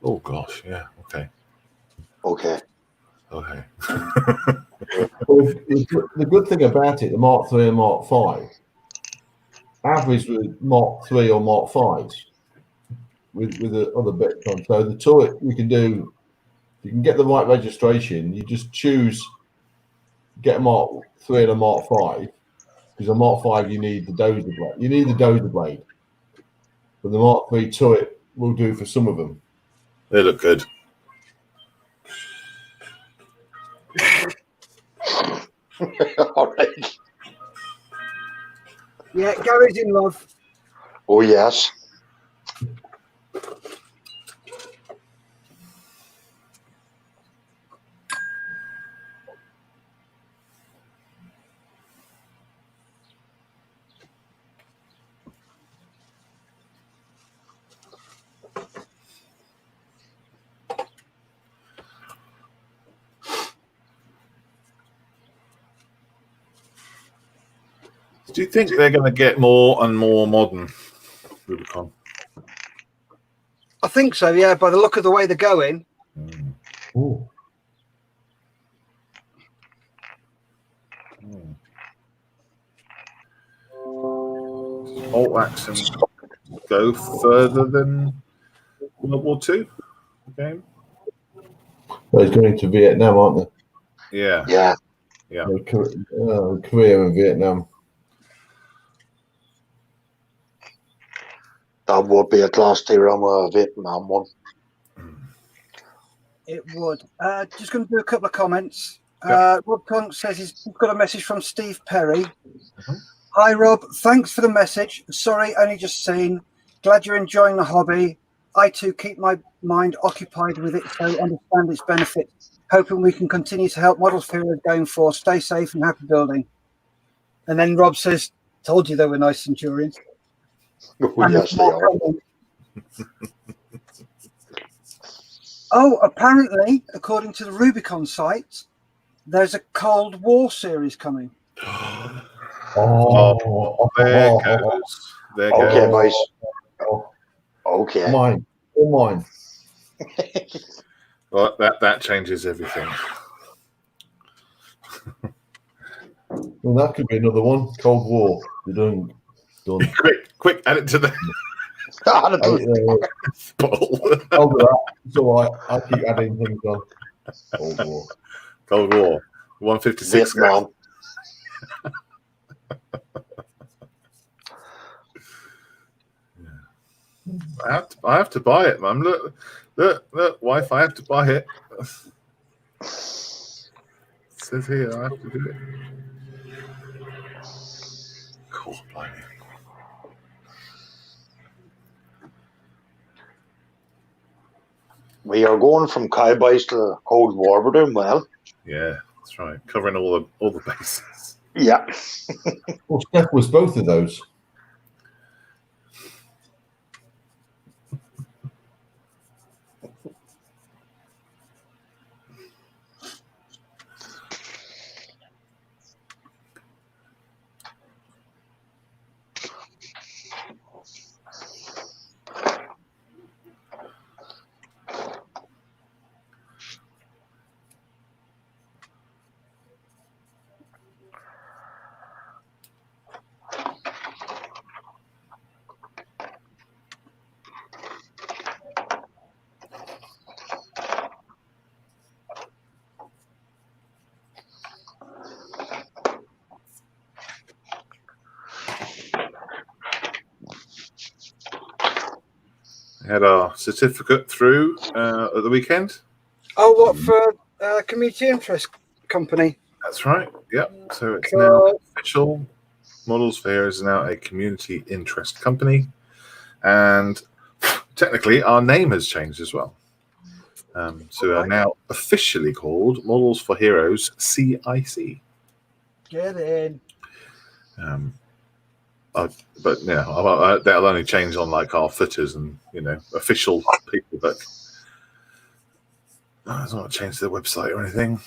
Oh gosh, yeah. Okay. Okay. Well, the good thing about it, the Mark 3 and Mark 5, average with Mark 3 or Mark 5s with the other bits on. So the turret you can do, you can get the right registration. You just choose, get a Mark 3 and a Mark 5, because a Mark 5 you need the dozer blade. You need the dozer blade, but the Mark 3 turret will do for some of them. They look good. All right. Yeah, Gary's in love. Oh yes. Do you think they're going to get more and more modern, Rubicon? I think so, yeah, by the look of the way they're going. Ooh. Alt action go further than World War II game? They're going to Vietnam, aren't they? Yeah. Yeah. Yeah. Korea and Vietnam. That would be a class tier on a Vietnam one. It would. Just going to do a couple of comments. Rob Punk says he's got a message from Steve Perry. Hi, Rob. Thanks for the message. Sorry, only just seen. Glad you're enjoying the hobby. I too keep my mind occupied with it, so I understand its benefits. Hoping we can continue to help Models for Heroes going forward. Stay safe and happy building. And then Rob says, "Told you they were nice Centurions." Oh, yes, they are. Oh, apparently, according to the Rubicon site, there's a Cold War series coming. Oh, there goes. There Okay, goes. boys. Okay. Mine. Well, that changes everything. Well, that could be another one. Cold War. You're done. Quick, add it to the bottle. I'll do that. It's all right. I'll keep adding things on. Cold War. Cold War. 156. Vietnam. I have to buy it, man. Look, wife, I have to buy it. It says here I have to do it. Cool, blimey. We are going from cowboys to Cold War. We're doing well. Yeah, that's right. Covering all the bases. Yeah. Well, Steph was both of those. had our certificate through at the weekend. Oh, what for community interest company? That's right. Yep. So it's Cool. now official. Models for Heroes is now a community interest company, and technically our name has changed as well. So we are now officially called Models for Heroes CIC. Get in. But yeah, that'll only change on like our footers and official people. But it's not changed the website or anything.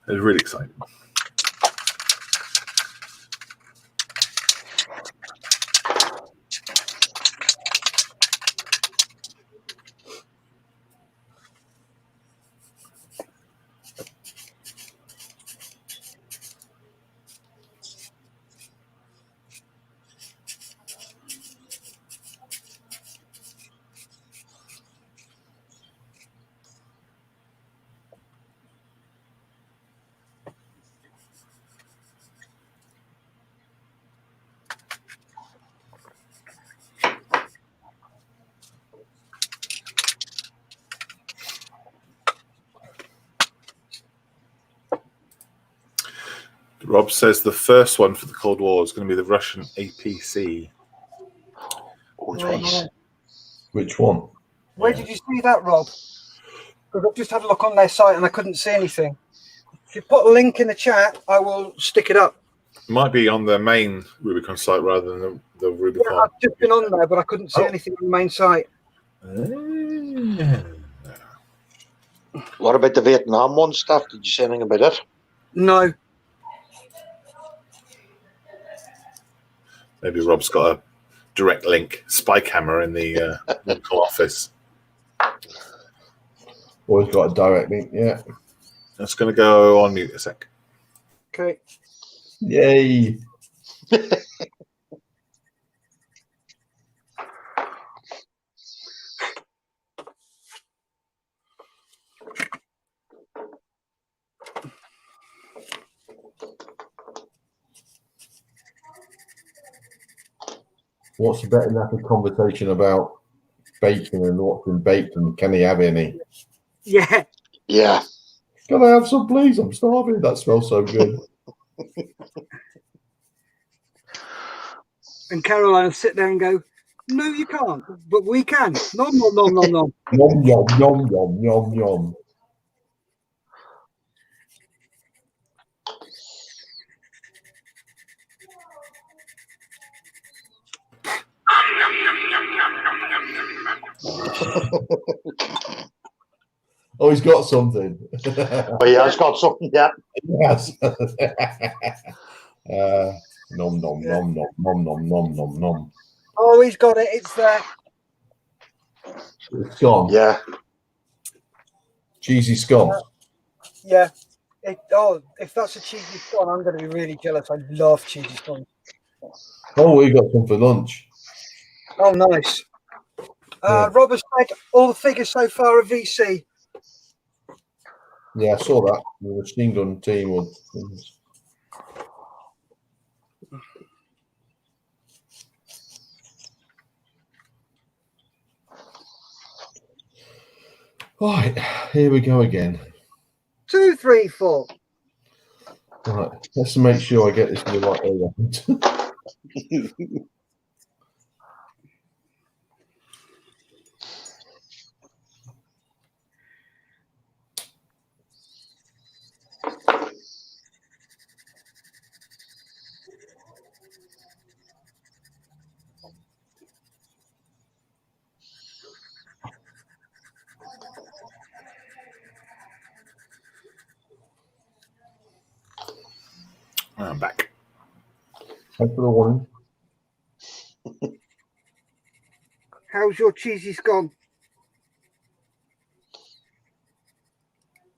It's really exciting. Rob says the first one for the Cold War is going to be the Russian APC. Oh, nice. Which one? Where did you see that, Rob? Because I've just had a look on their site and I couldn't see anything. If you put a link in the chat, I will stick it up. It might be on the main Rubicon site rather than the Rubicon. Yeah, I've just been on there, but I couldn't see anything on the main site. What about the Vietnam one stuff? Did you say anything about it? No. Maybe Rob's got a direct link spy camera in the local office. Always got a direct link, yeah. That's going to go on mute a sec. Okay. Yay. What's better than having a conversation about bacon and what's been baked and can he have any? Yeah. Yeah. Can I have some, please? I'm starving. That smells so good. And Caroline will sit there and go, no, you can't, but we can. Nom, nom, nom, nom, nom. Yum, yum, yum, yum, yum, yum. Oh, he's got something. Oh, yeah, it's got something, yeah. Yes. Nom, nom, nom, nom, nom, nom, nom, nom, nom. Oh, he's got it. It's there. It's gone. Yeah. Cheesy scone. Yeah. If that's a cheesy scone, I'm going to be really jealous. I love cheesy scones. Oh, we got some for lunch. Oh, nice. Yeah. Robert said all the figures so far are VC. Yeah, I saw that. The machine gun team or things. Right, here we go again. 2, 3, 4. Right, let's make sure I get this in the right order. I'm back. Thanks for the warning. How's your cheesy scone?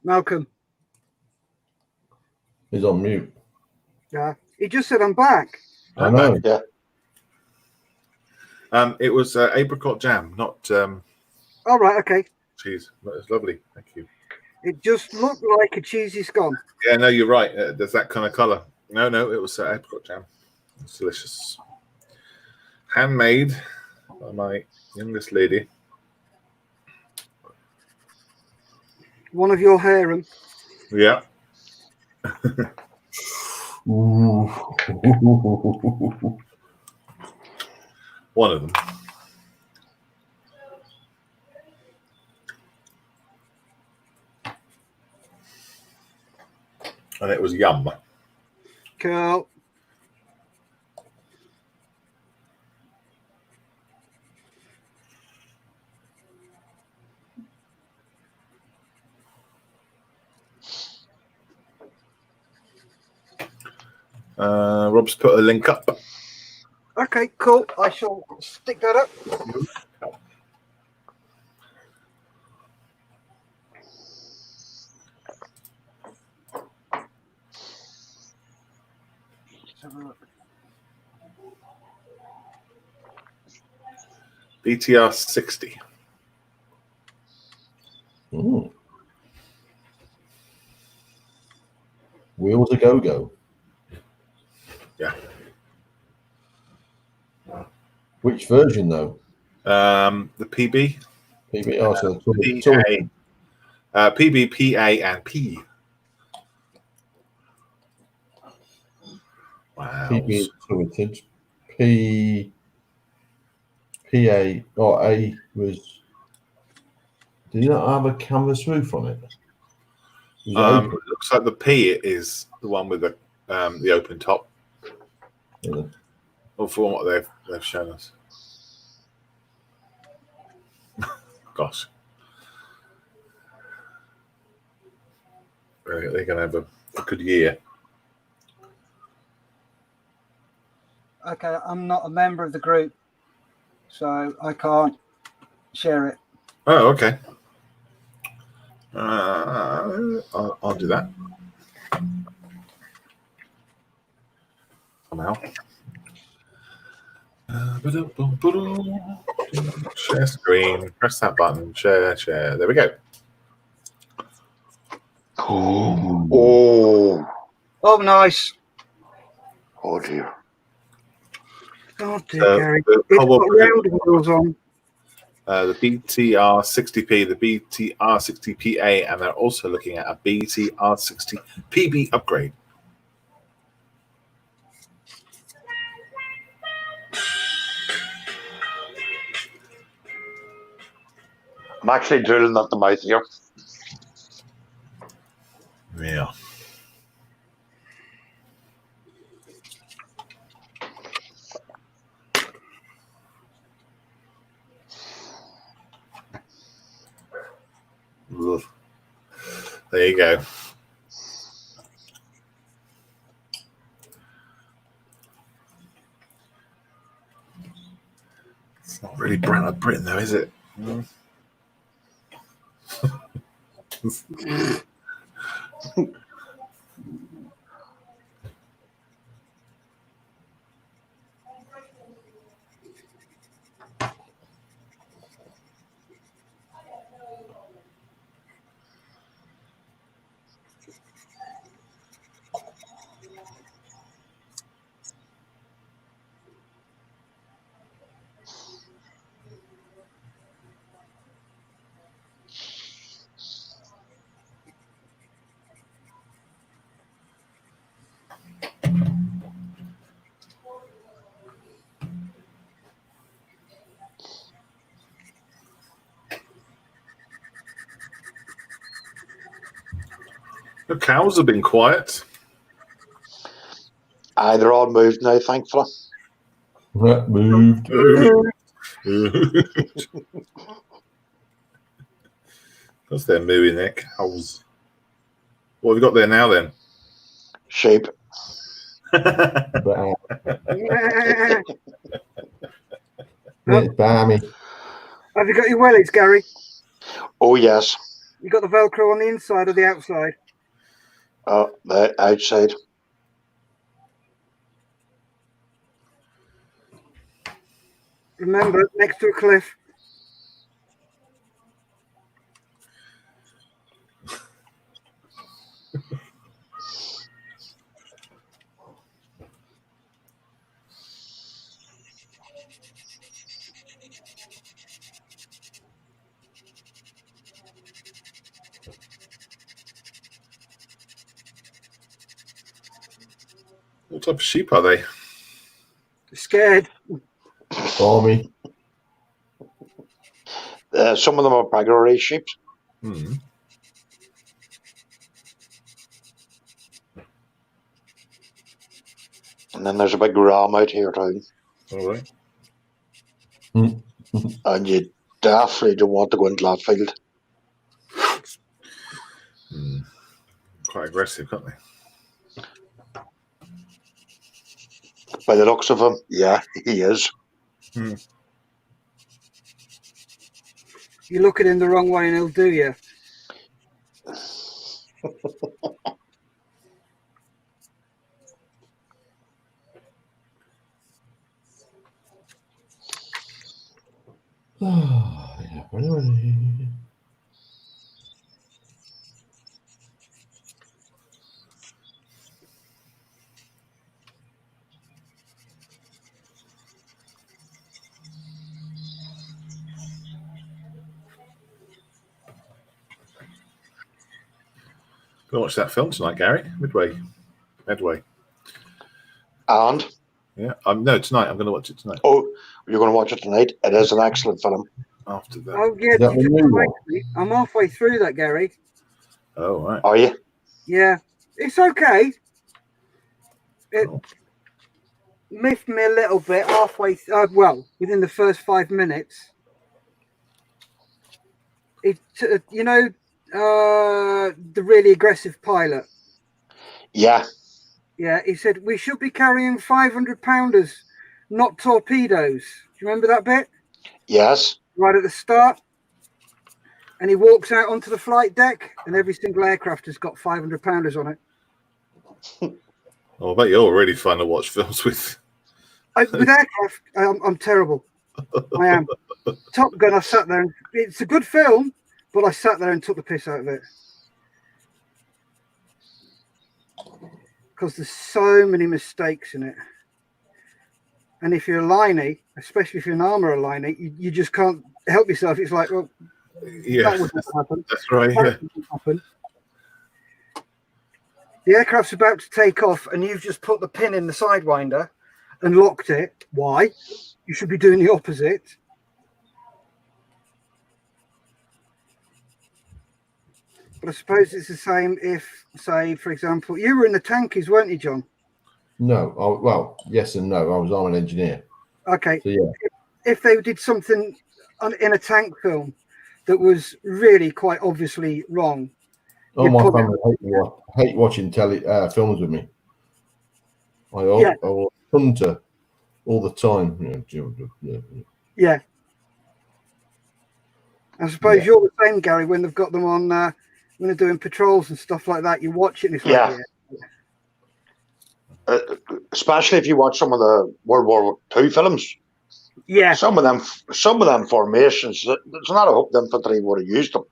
Malcolm. He's on mute. Yeah. He just said I'm back. I know. Yeah. It was apricot jam, not All right, okay. cheese. It's lovely. Thank you. It just looked like a cheesy scone. Yeah, no, you're right. There's that kind of colour. No, it was apricot jam. It's delicious. Handmade by my youngest lady. One of your harem. Yeah. Ooh. One of them. And it was yum. Cool. Rob's put a link up. Okay, cool. I shall stick that up. Let's have a look. BTR 60. Mm. Wheels a go-go. Yeah. Which version though? The PB, PBR. So PA, PB, PA, and P. Wow. PB is turreted. PA or A was. Did you not have a canvas roof on it? Was it open? It looks like the P is the one with the open top. Yeah. Or from what they've shown us. Gosh. They're going to have a good year. Okay, I'm not a member of the group, so I can't share it. Oh, okay. I'll do that. Somehow. Share screen. Press that button. Share. There we go. Oh, Oh, nice. oh dear. Oh, dear, Gary. The It's cobble got round wheels on. the BTR 60P, the BTR 60PA, and they're also looking at a BTR 60 PB upgrade. I'm actually drilling at the mouth here. Yeah. Ugh. There you go. It's not really Britain though, is it? The cows have been quiet. They're all moved now, thankfully. Moved. That's their mooing their cows. What have we got there now then? Sheep. It's balmy. Have you got your wellies, Gary? Oh, yes. You got the Velcro on the inside or the outside? The outside. Remember, next to a cliff. type of sheep are they? Scared. Army. Some of them are peggery sheep. Hmm. And then there's a big ram out here too. All right. And you definitely don't want to go into that field. Quite aggressive, can't they? By the looks of him, yeah, he is. You look at him the wrong way and he'll do you. Gonna watch that film tonight, Gary. Medway. And Yeah. No, tonight. I'm going to watch it tonight. oh, you're going to watch it tonight? It is an excellent film. After that. Oh yeah, Is that the new one? I'm halfway through that, Gary. Oh, right. Are you? Yeah, it's okay. It Oh. miffed me a little bit halfway. Well, within the first 5 minutes. It, the really aggressive pilot. Yeah. Yeah, he said we should be carrying 500-pounders, not torpedoes. Do you remember that bit? Yes. Right at the start. And he walks out onto the flight deck, and every single aircraft has got 500-pounders on it. Oh, I bet you're really fun to watch films with. With aircraft, I'm terrible. I am. Top Gun, I sat there, and it's a good film, but I sat there and took the piss out of it. Because there's so many mistakes in it. And if you're a liney, especially if you're an armourer liney, you just can't help yourself. It's like, well, Yeah, that wouldn't happen. that's right. That Yeah. wouldn't happen. The aircraft's about to take off, and you've just put the pin in the sidewinder and locked it. Why? You should be doing the opposite. But I suppose it's the same if, say, for example, you were in the tankies, weren't you, John? No. Well, yes and no. I was an engineer. Okay. So yeah. If they did something in a tank film that was really quite obviously wrong. Oh, my family hate watching films with me. I was hunter all the time. Yeah. I suppose you're the same, Gary, when they've got them on, when they're doing patrols and stuff like that. You watch it and it's like, Especially if you watch some of the World War II films. Yeah. Some of them formations, there's not a hope the infantry would have used them.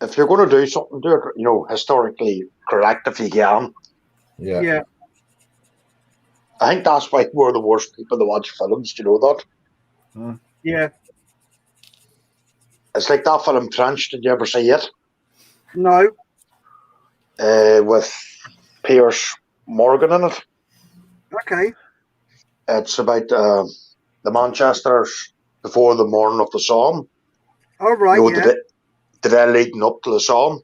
If you're going to do something, do it, historically correct if you can. Yeah. I think that's why we're the worst people to watch films. Do you know that? Yeah. It's like that film Trench. Did you ever see it? No. With Piers Morgan in it. Okay. It's about the Manchesters before the morning of the Somme. All right. The day leading up to the Somme.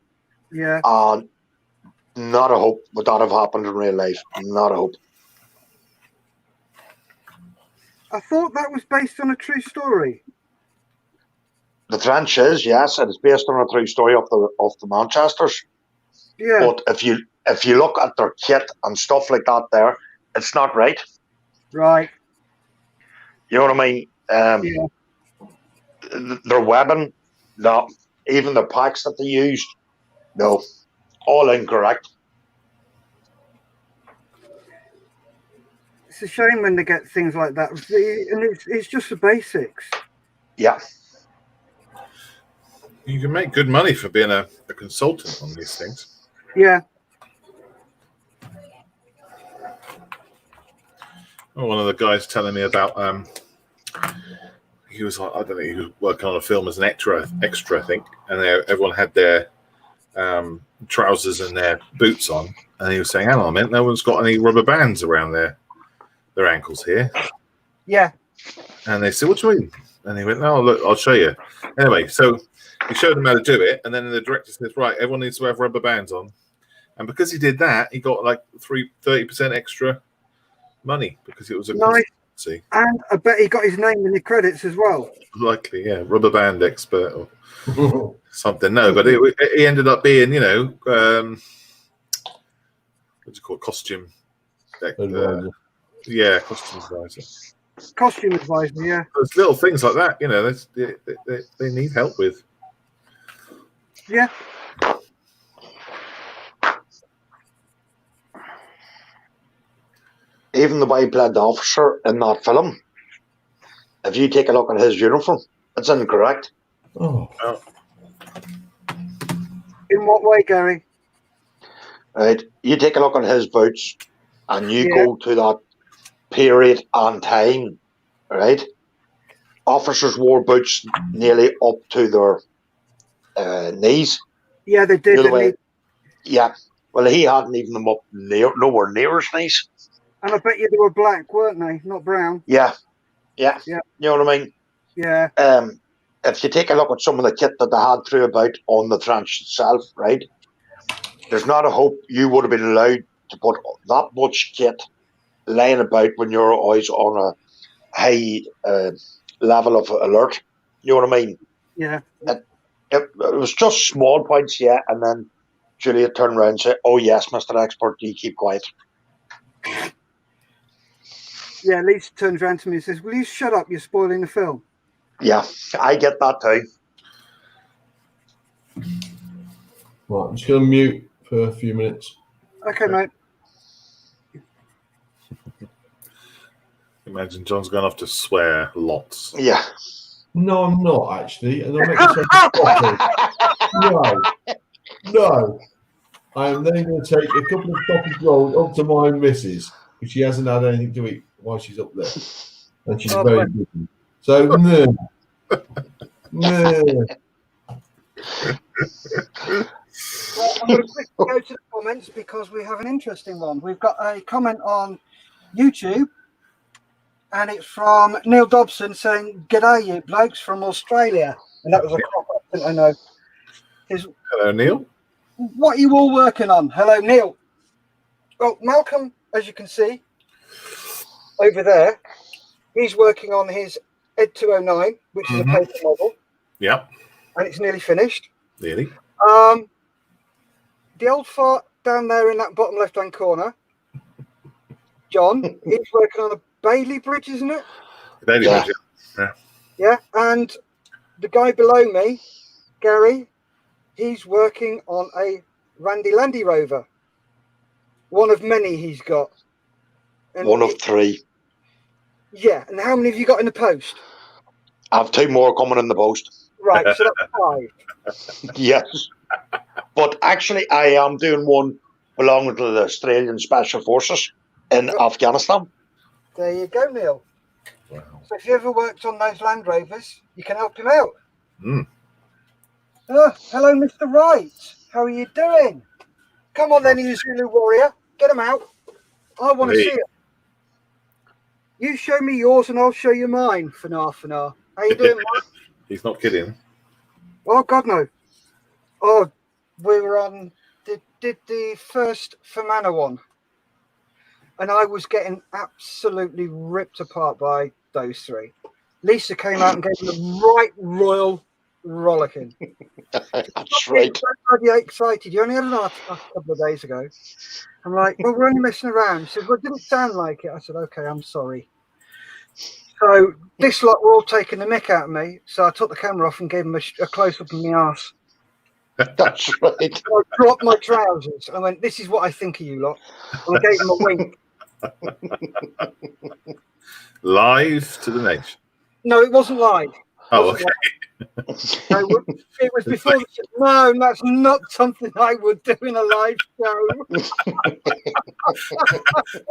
Yeah. And not a hope would that have happened in real life. Not a hope. I thought that was based on a true story. The Trench is, yes, it is based on a true story of the Manchesters. Yeah. But if you look at their kit and stuff like that, it's not right. Right. You know what I mean? Their weapon, no. Even the packs that they used, no. All incorrect. It's a shame when they get things like that, and it's just the basics. Yeah. You can make good money for being a consultant on these things. Yeah. One of the guys telling me about he was like, I don't know, he was working on a film as an extra I think, and everyone had their trousers and their boots on, and he was saying, "Hang on a minute, no one's got any rubber bands around their ankles here." Yeah. And they said, "What do you mean?" And he went, "No, look, I'll show you." Anyway, so he showed them how to do it, and then the director says, "Right, everyone needs to have rubber bands on." And because he did that, he got like 30% extra money because it was a Nice. consultancy. And I bet he got his name in the credits as well. Likely, yeah, rubber band expert or something. No, but he ended up being, you know, what do you call it? Costume. Yeah, costume advisor. Costume advisor, yeah. There's little things like that, you know, they need help with. Yeah. Even the way he played the officer in that film, if you take a look at his uniform, it's incorrect. Oh. In what way, Gary? Right? You take a look at his boots and you Yeah. go to that period and time, right? Officers wore boots nearly up to their knees. Yeah, they did. The other Didn't way, he? yeah. Well, he hadn't even them up nowhere near his knees. And I bet you they were black, weren't they? Not brown. Yeah. Yeah. You know what I mean? Yeah. If you take a look at some of the kit that they had through about on the trench itself, right? There's not a hope you would have been allowed to put that much kit laying about when you're always on a high level of alert. You know what I mean? Yeah. It was just small points, yeah, and then Julia turned around and said, "Oh yes, Mr. Expert, you keep quiet." Yeah, Lisa turns around to me and says, "Will you shut up? You're spoiling the film." Yeah, I get that too. Right, I'm just going to mute for a few minutes. Okay, mate. Imagine John's going off to swear lots. Yeah. No, I'm not actually, and I'll make myself No. I am then going to take a couple of sausage rolls up to my missus because she hasn't had anything to eat while she's up there, and she's very busy. So no. Well, I'm going to quickly go to the comments because we have an interesting one. We've got a comment on YouTube, and it's from Neil Dobson saying, "G'day, you blokes from Australia," and that was a crop accent, I know. Hello, Neil. What are you all working on? Hello, Neil. Well, Malcolm, as you can see over there, he's working on his Ed 209, which is a paper model. Yep. And it's nearly finished. Nearly. The old fart down there in that bottom left-hand corner, John, he's working on a Bailey Bridge, isn't it? Bailey Bridge, yeah. Yeah, and the guy below me, Gary, he's working on a Randy Landy Rover. One of many he's got. And one of three. Yeah, and how many have you got in the post? I have two more coming in the post. Right, so that's 5. Yes. But actually, I am doing one belonging to the Australian Special Forces in Afghanistan. There you go, Neil. Wow. So if you ever worked on those Land Rovers, you can help him out. Mm. Hello, Mr. Wright. How are you doing? Come on then, you Zulu warrior. Get him out. I want to see it. You show me yours and I'll show you mine. Fanar. How you doing, Mike? He's not kidding. Oh, God, no. Oh, we were on... Did the first Fermanagh one. And I was getting absolutely ripped apart by those three. Lisa came out and gave me a right royal rollicking. That's right. I'm bloody excited. You only had an article a couple of days ago. I'm like, well, we're only messing around. She said, well, it didn't sound like it. I said, okay, I'm sorry. So this lot were all taking the mick out of me. So I took the camera off and gave them a close-up of my arse. That's right. And I dropped my trousers. I went, this is what I think of you lot. And I gave them a wink. Live to the nation. No, it wasn't live. Oh, okay. No, it was before. No, that's not something I would do in a live show.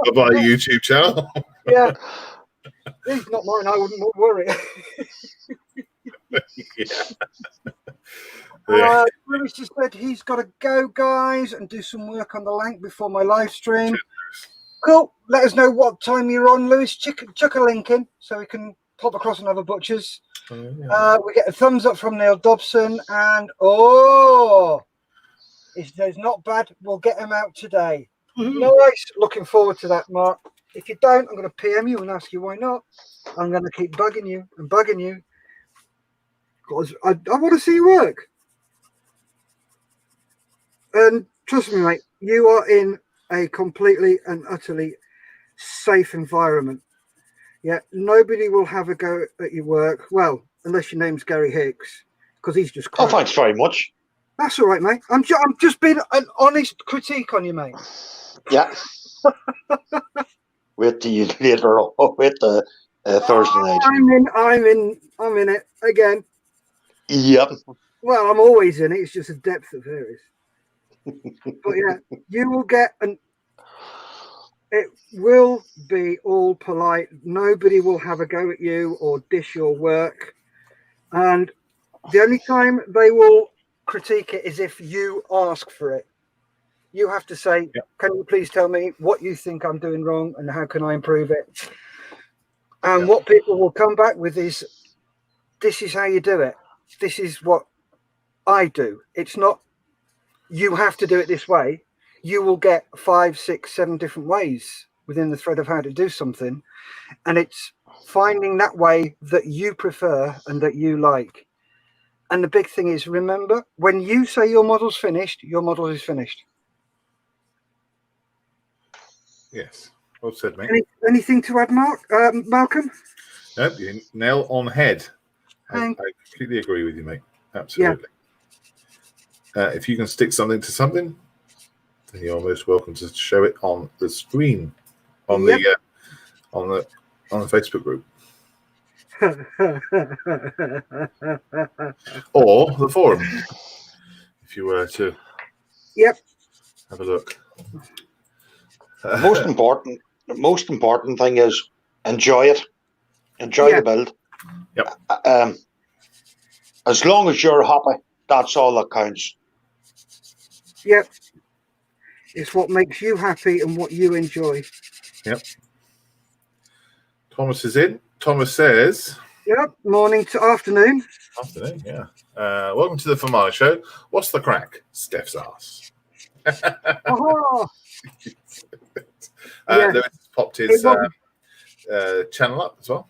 About a YouTube channel. Yeah. He's not mine. I wouldn't worry. Lewis just said he's got to go, guys, and do some work on the link before my live stream. Cool. Let us know what time you're on, Lewis. Chuck a link in so we can pop across another butcher's. We get a thumbs up from Neil Dobson, and it's not bad. We'll get him out today. Nice. Looking forward to that, Mark. If you don't, I'm going to PM you and ask you why not. I'm going to keep bugging you and bugging you because I want to see you work. And trust me, mate, you are in a completely and utterly safe environment. Yeah, nobody will have a go at your work. Well, unless your name's Gary Hicks, because he's just crap. Oh, thanks very much. That's all right, mate. I'm just being an honest critique on you, mate. Yeah. Wait till you later on. Wait the Thursday night. I'm in it again. Yep. Well, I'm always in it. It's just a depth of varies. But yeah, you will get it will be all polite. Nobody will have a go at you or dish your work. And the only time they will critique it is if you ask for it. You have to say, Can you please tell me what you think I'm doing wrong and how can I improve it? And what people will come back with is, this is how you do it. This is what I do. It's not, you have to do it this way. You will get 5, 6, 7 different ways within the thread of how to do something. And it's finding that way that you prefer and that you like. And the big thing is, remember, when you say your model's finished, your model is finished. Yes. Well said, mate. Anything to add, Malcolm? No, you nail on head. I completely agree with you, mate. Absolutely. Yeah. If you can stick something to something, then you're most welcome to show it on the screen on the Facebook group or the forum. If you were to have a look. The most important thing is enjoy it. Enjoy the build. Yep. As long as you're happy, that's all that counts. Yep. It's what makes you happy and what you enjoy. Yep. Thomas is in. Thomas says, yep, morning to afternoon. Afternoon, yeah. Welcome to the Famara Show. What's the crack? Steph's ass. Lewis popped his channel up as well.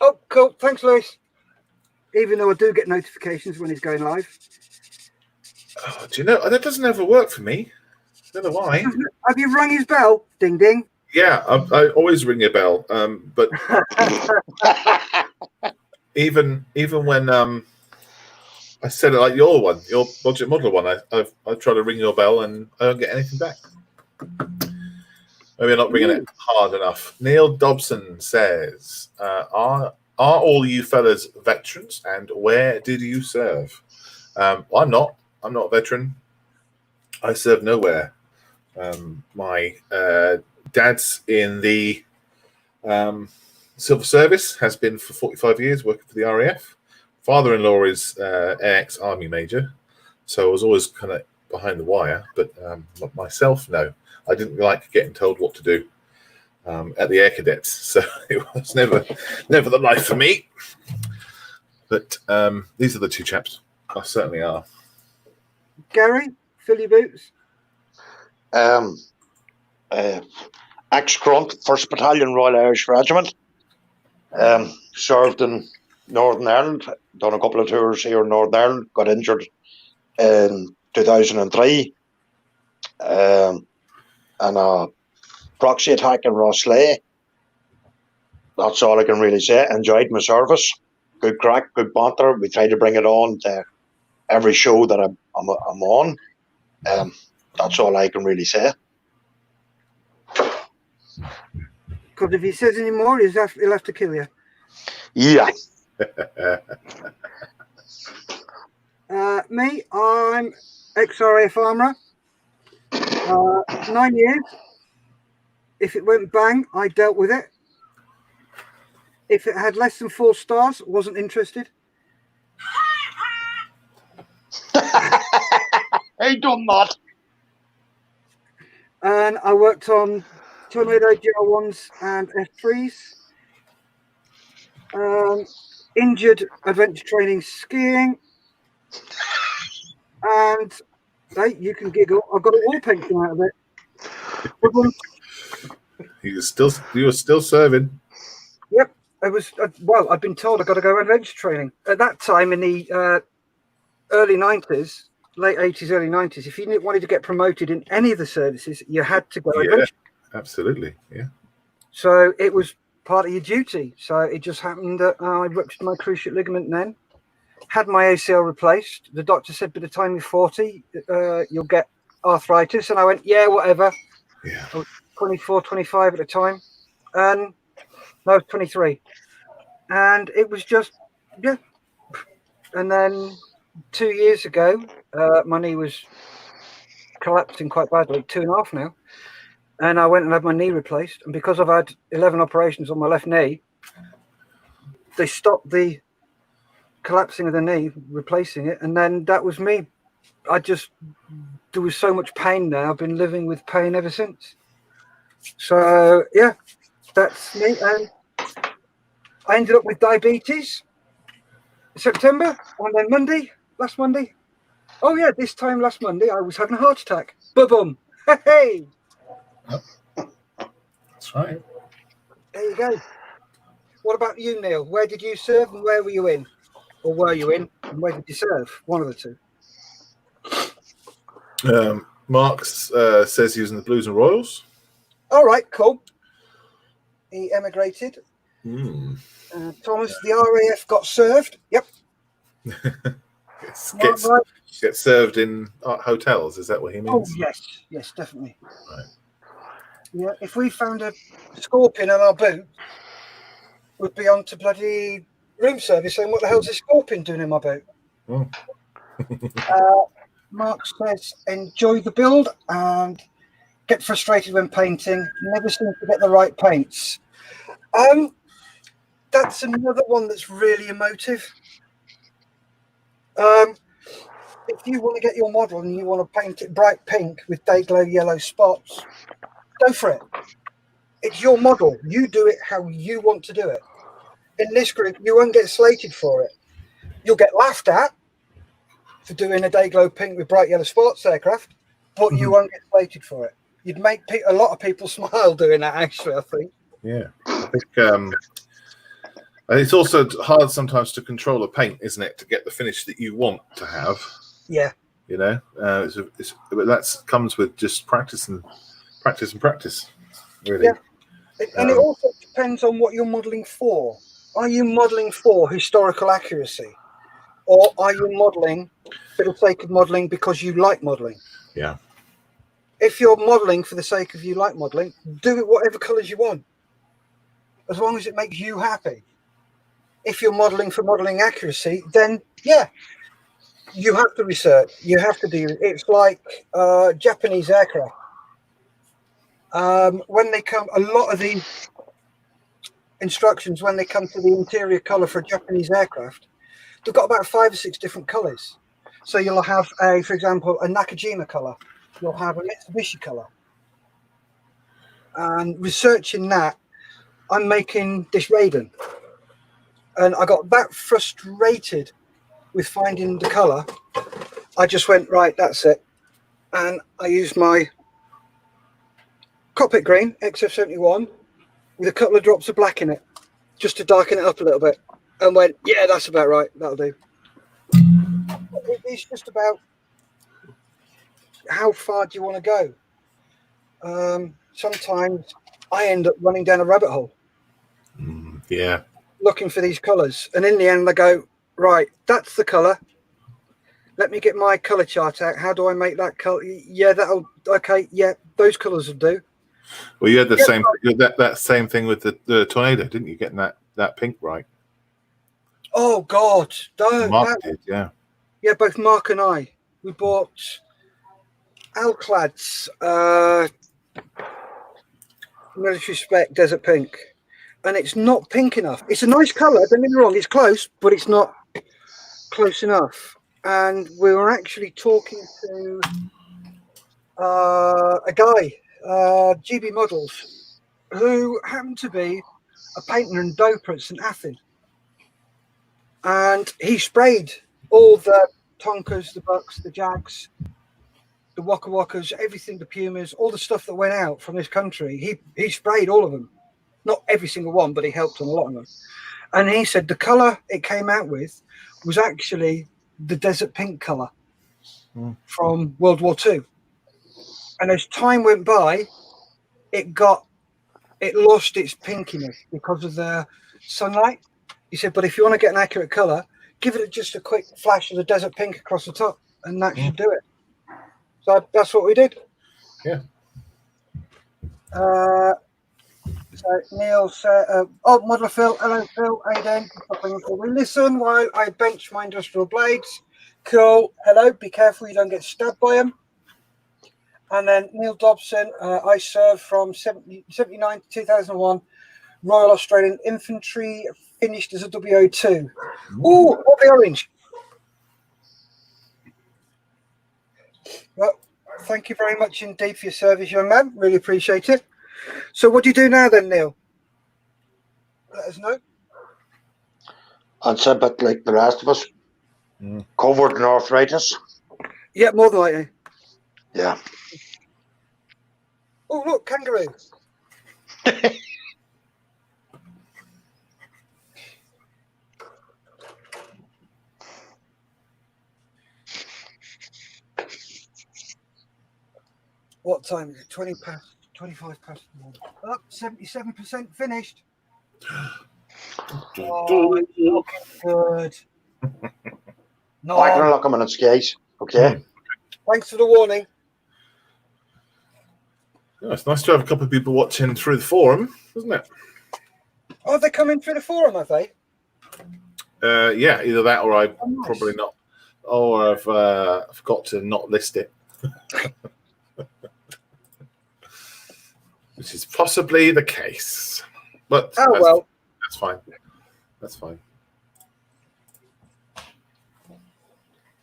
Oh, cool. Thanks, Lewis. Even though I do get notifications when he's going live. Oh, do you know, that doesn't ever work for me. I don't know why. Have you rung his bell? Ding, ding. Yeah, I always ring a bell. But even when I said it like your budget model one, I try to ring your bell and I don't get anything back. Maybe I'm not ringing it hard enough. Neil Dobson says, "Are all you fellas veterans, and where did you serve?" I'm not a veteran. I serve nowhere. My dad's in the civil service, has been for 45 years, working for the RAF. Father-in-law is ex-army major, so I was always kind of behind the wire. But myself, no. I didn't like getting told what to do at the Air Cadets, so it was never the life for me. But these are the two chaps. I certainly are. Gary, fill your boots. Ex-grunt, 1st Battalion Royal Irish Regiment. Served in Northern Ireland, done a couple of tours here in Northern Ireland, got injured in 2003. And a proxy attack in Rosslea. That's all I can really say. Enjoyed my service. Good crack, good banter. We try to bring it on to every show that I'm on. That's all I can really say. Because if he says any more, he'll have to kill you. Yeah. Me, I'm ex-RAF armourer. 9 years. If it went bang, I dealt with it. If it had less than 4 stars, wasn't interested. I done that. And I worked on Tornado GR1s and F3s. Injured adventure training skiing. And hey, you can giggle. I got a wall painting out of it. You were still serving. Yep, it was. Well, I've been told I got to go adventure training at that time in the early 90s, late 80s, early 90s. If you wanted to get promoted in any of the services, you had to go adventure. Absolutely, yeah. So it was part of your duty. So it just happened that I ruptured my cruciate ligament then. Had my ACL replaced. The doctor said by the time you're 40, you'll get arthritis. And I went, yeah, whatever. Yeah. I was 24, 25 at the time. And no, I was 23. And it was just, yeah. And then 2 years ago, my knee was collapsing quite badly, 2.5 now. And I went and had my knee replaced. And because I've had 11 operations on my left knee, they stopped the collapsing of the knee, replacing it. And then that was me. There was so much pain there. I've been living with pain ever since. So, yeah, that's me. And I ended up with diabetes in September. And then last Monday. Oh, yeah, this time last Monday, I was having a heart attack. Boom. Hey. That's right. There you go. What about you, Neil? Where did you serve and where were you in? Or were you in and where did you serve? One of the two. Mark says he was in the Blues and Royals. All right, cool. He emigrated. Thomas, the RAF got served. Yep. Get served in hotels. Is that what he means? Oh, yes, definitely. Right. Yeah, if we found a scorpion on our boot, we'd be on to bloody room service saying, what the hell's this scorpion doing in my boot? Mark says, enjoy the build and get frustrated when painting. Never seem to get the right paints. That's another one that's really emotive. If you want to get your model and you want to paint it bright pink with day glow yellow spots, go for it. It's your model. You do it how you want to do it. In this group, you won't get slated for it. You'll get laughed at for doing a day glow pink with bright yellow sports aircraft, but you won't get slated for it. You'd make a lot of people smile doing that, actually, I think. Yeah. I think it's also hard sometimes to control a paint, isn't it, to get the finish that you want to have. Yeah. You know, but that comes with just practice, really. Yeah. And it also depends on what you're modelling for. Are you modelling for historical accuracy? Or are you modelling for the sake of modelling because you like modelling? Yeah. If you're modelling for the sake of you like modelling, do it whatever colours you want, as long as it makes you happy. If you're modelling for modelling accuracy, then, yeah, you have to research. You have to do it. It's like Japanese aircraft. When they come, a lot of the instructions, when they come to the interior colour for a Japanese aircraft, they've got about 5 or 6 different colours. So you'll have, for example, a Nakajima colour. You'll have a Mitsubishi colour. And researching that, I'm making this Raiden. And I got that frustrated with finding the colour. I just went, right, that's it. And I used my cockpit green XF71 with a couple of drops of black in it, just to darken it up a little bit. And went, yeah, that's about right. That'll do. It's just about how far do you want to go? Sometimes I end up running down a rabbit hole. Yeah. Looking for these colours. And in the end, I go, right, that's the colour. Let me get my colour chart out. How do I make that colour? Yeah, okay, yeah, those colours will do. Well, you had that same thing with the Tornado, didn't you? Getting that pink right. Oh, God. Mark did, yeah. Yeah, both Mark and I. We bought Alclad's military spec desert pink. and it's not pink enough. It's a nice colour, don't get me wrong, it's close, but it's not close enough. And we were actually talking to a guy, GB Models, who happened to be a painter and doper at St Athan. And he sprayed all the Tonkas, the Bucks, the Jags, the Waka Wakas, everything, the Pumas, all the stuff that went out from this country. He sprayed all of them. Not every single one, but he helped on a lot of them. And he said the colour it came out with was actually the desert pink colour from World War II. And as time went by, it lost its pinkiness because of the sunlight. He said, but if you want to get an accurate colour, give it just a quick flash of the desert pink across the top, and that should do it. So that's what we did. Yeah. So Neil said, oh, Modeler Phil, hello Phil, how you doing? We listen while I bench my industrial blades. Cool, hello, be careful you don't get stabbed by them. And then Neil Dobson, I served from 79 to 2001, Royal Australian Infantry, finished as a WO2. Ooh, lovely orange. Well, thank you very much indeed for your service, young man. Really appreciate it. So what do you do now then, Neil? Let us know. It's a bit like the rest of us. Covered in arthritis. Yeah, more than likely. Yeah. Oh, look, kangaroo. What time is it? 25 past 1. Up, 77% finished. Oh, it's looking good. No. Back in a look a minute, guys. Okay. Thanks for the warning. Yeah, it's nice to have a couple of people watching through the forum, isn't it? Oh, they're coming through the forum, have they? Yeah, either that or I nice. Probably not. Or I've forgot to not list it. Which is possibly the case. But that's fine. That's fine.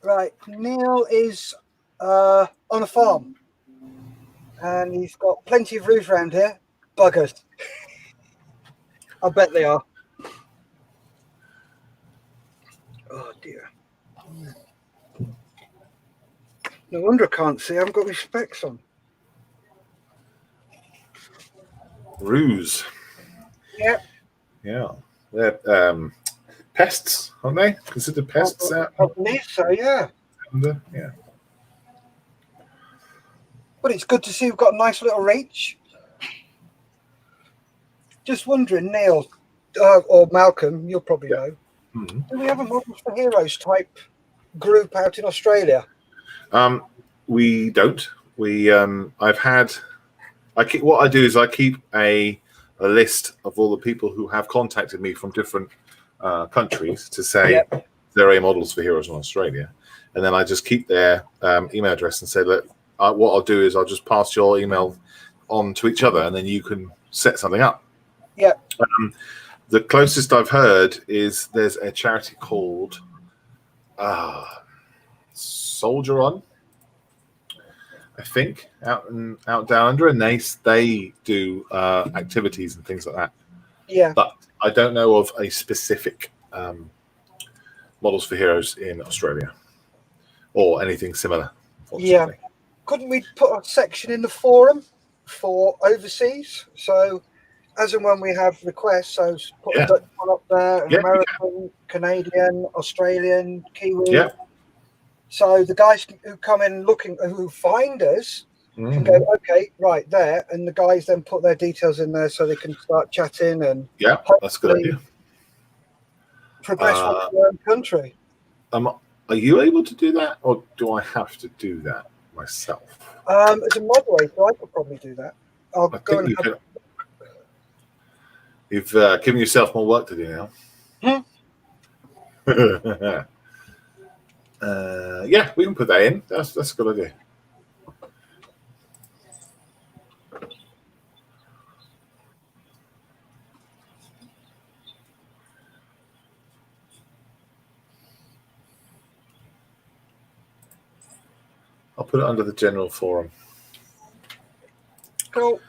Right. Neil is on a farm. And he's got plenty of roofs around here. Buggers. I bet they are. Oh, dear. No wonder I can't see. I haven't got my specs on. Ruse. Yeah. Yeah. They're pests, aren't they? Considered pests out? I believe so, yeah. Yeah. But it's good to see we've got a nice little reach. Just wondering, Neil, or Malcolm, you'll probably know. Mm-hmm. Do we have a Models for Heroes type group out in Australia? We don't. What I do is I keep a list of all the people who have contacted me from different countries to say there are Models for Heroes in Australia, and then I just keep their email address and say, look, what I'll do is I'll just pass your email on to each other, and then you can set something up. Yeah. The closest I've heard is there's a charity called Soldier On, I think, out down under, and they do activities and things like that. Yeah. But I don't know of a specific Models for Heroes in Australia or anything similar. Yeah. Couldn't we put a section in the forum for overseas? So as and when we have requests, so put a Dutch one up there, an American, Canadian, Australian, Kiwi. Yeah. So the guys who come in who find us can go, okay, right there, and the guys then put their details in there so they can start chatting and that's a good idea. Progress from their own country. Are you able to do that, or do I have to do that myself? As a moderator, I could probably do that. You've given yourself more work to do now. Yeah, we can put that in. That's a good idea. I'll put it under the general forum. Cool.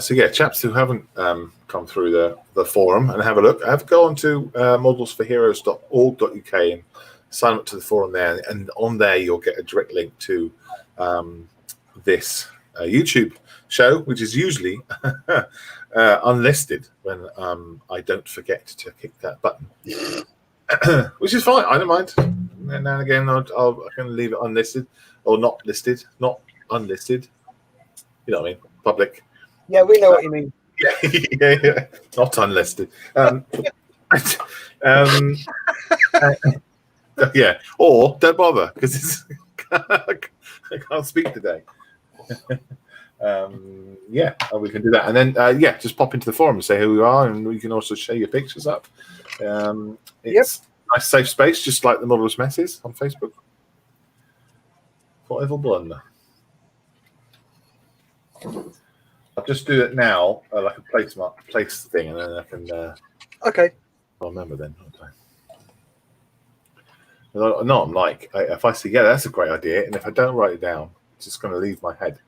So yeah, chaps who haven't come through the forum and have a look, go on to modelsforheroes.org.uk and sign up to the forum there. And on there, you'll get a direct link to this YouTube show, which is usually unlisted when I don't forget to click that button, which is fine. I don't mind. And now and again, I can leave it unlisted or not listed, not unlisted. You know what I mean? Public. Yeah, we know what you mean. Yeah. Not unlisted. Yeah, or don't bother because I can't speak today. Yeah, we can do that, and then just pop into the forum and say who you are, and you can also share your pictures up. It's a nice safe space, just like the Models Messes on Facebook. For everyone. I'll just do it now, like a place thing, and then I can. Okay. I'll remember then. No, I'm like, if I say, yeah, that's a great idea, and if I don't write it down, it's just going to leave my head,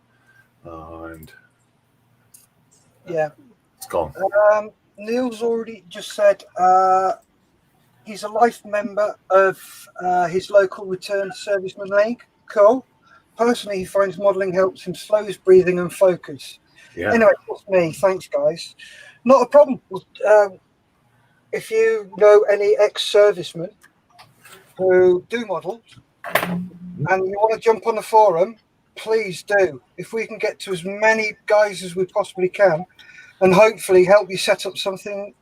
and yeah, it's gone. Neil's already just said he's a life member of his local Returned Servicemen League. Cool. Personally, he finds modelling helps him slow his breathing and focus. Yeah. Anyway, that's me. Thanks, guys. Not a problem. If you know any ex-servicemen who do models and you want to jump on the forum, please do. If we can get to as many guys as we possibly can and hopefully help you set up something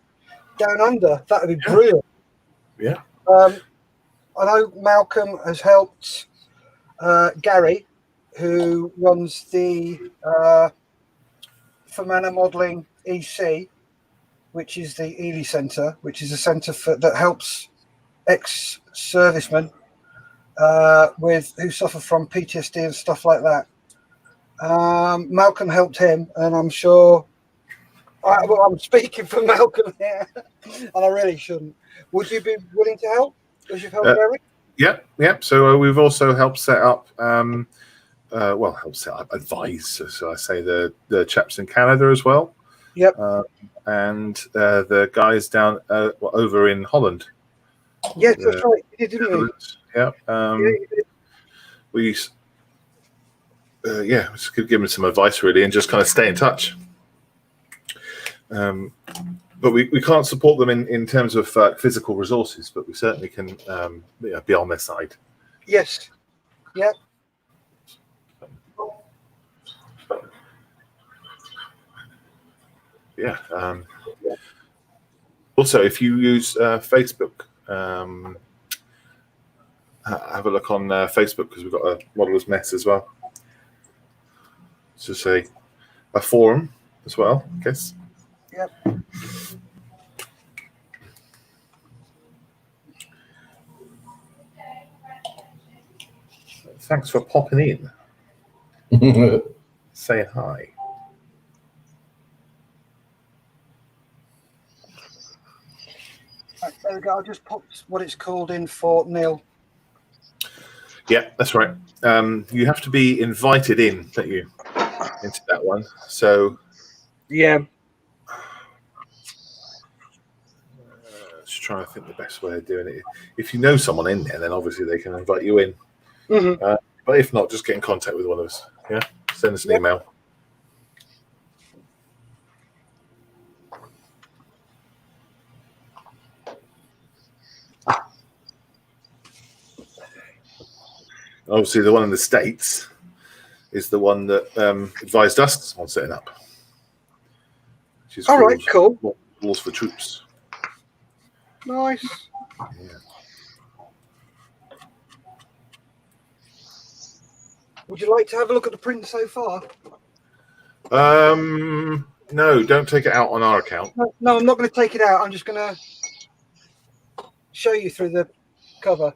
down under, that would be brilliant. Yeah. I know Malcolm has helped Gary, who runs the Fermanagh Modelling EC, which is the Ely Centre, which is a centre that helps ex-servicemen who suffer from PTSD and stuff like that. Malcolm helped him, and I'm sure I'm speaking for Malcolm here, and I really shouldn't. Would you be willing to help? Would you help Gary? Yeah. So we've also helped set up, advise, so I say, the chaps in Canada as well. Yep. And the guys down over in Holland. Yes, that's right. You did, didn't you? Yeah. You did. We just could give them some advice really, and just kind of stay in touch. But we can't support them in terms of physical resources, but we certainly can be on their side. Yes. Yeah. Yeah. Also, if you use Facebook, have a look on Facebook, because we've got a Modeller's Mess as well. It's just a forum as well, I guess. Yep. Thanks for popping in. Say hi. There we go. I'll just pop what it's called in for Neil. Yeah, that's right. You have to be invited in, don't you, into that one? So yeah. Just trying to think the best way of doing it. If you know someone in there, then obviously they can invite you in. Mm-hmm. But if not, just get in contact with one of us. Yeah, send us an email. Obviously, the one in the States is the one that advised us on setting up. Which is all right, cool. Rules for Troops. Nice. Yeah. Would you like to have a look at the print so far? No, don't take it out on our account. No, I'm not going to take it out. I'm just going to show you through the cover.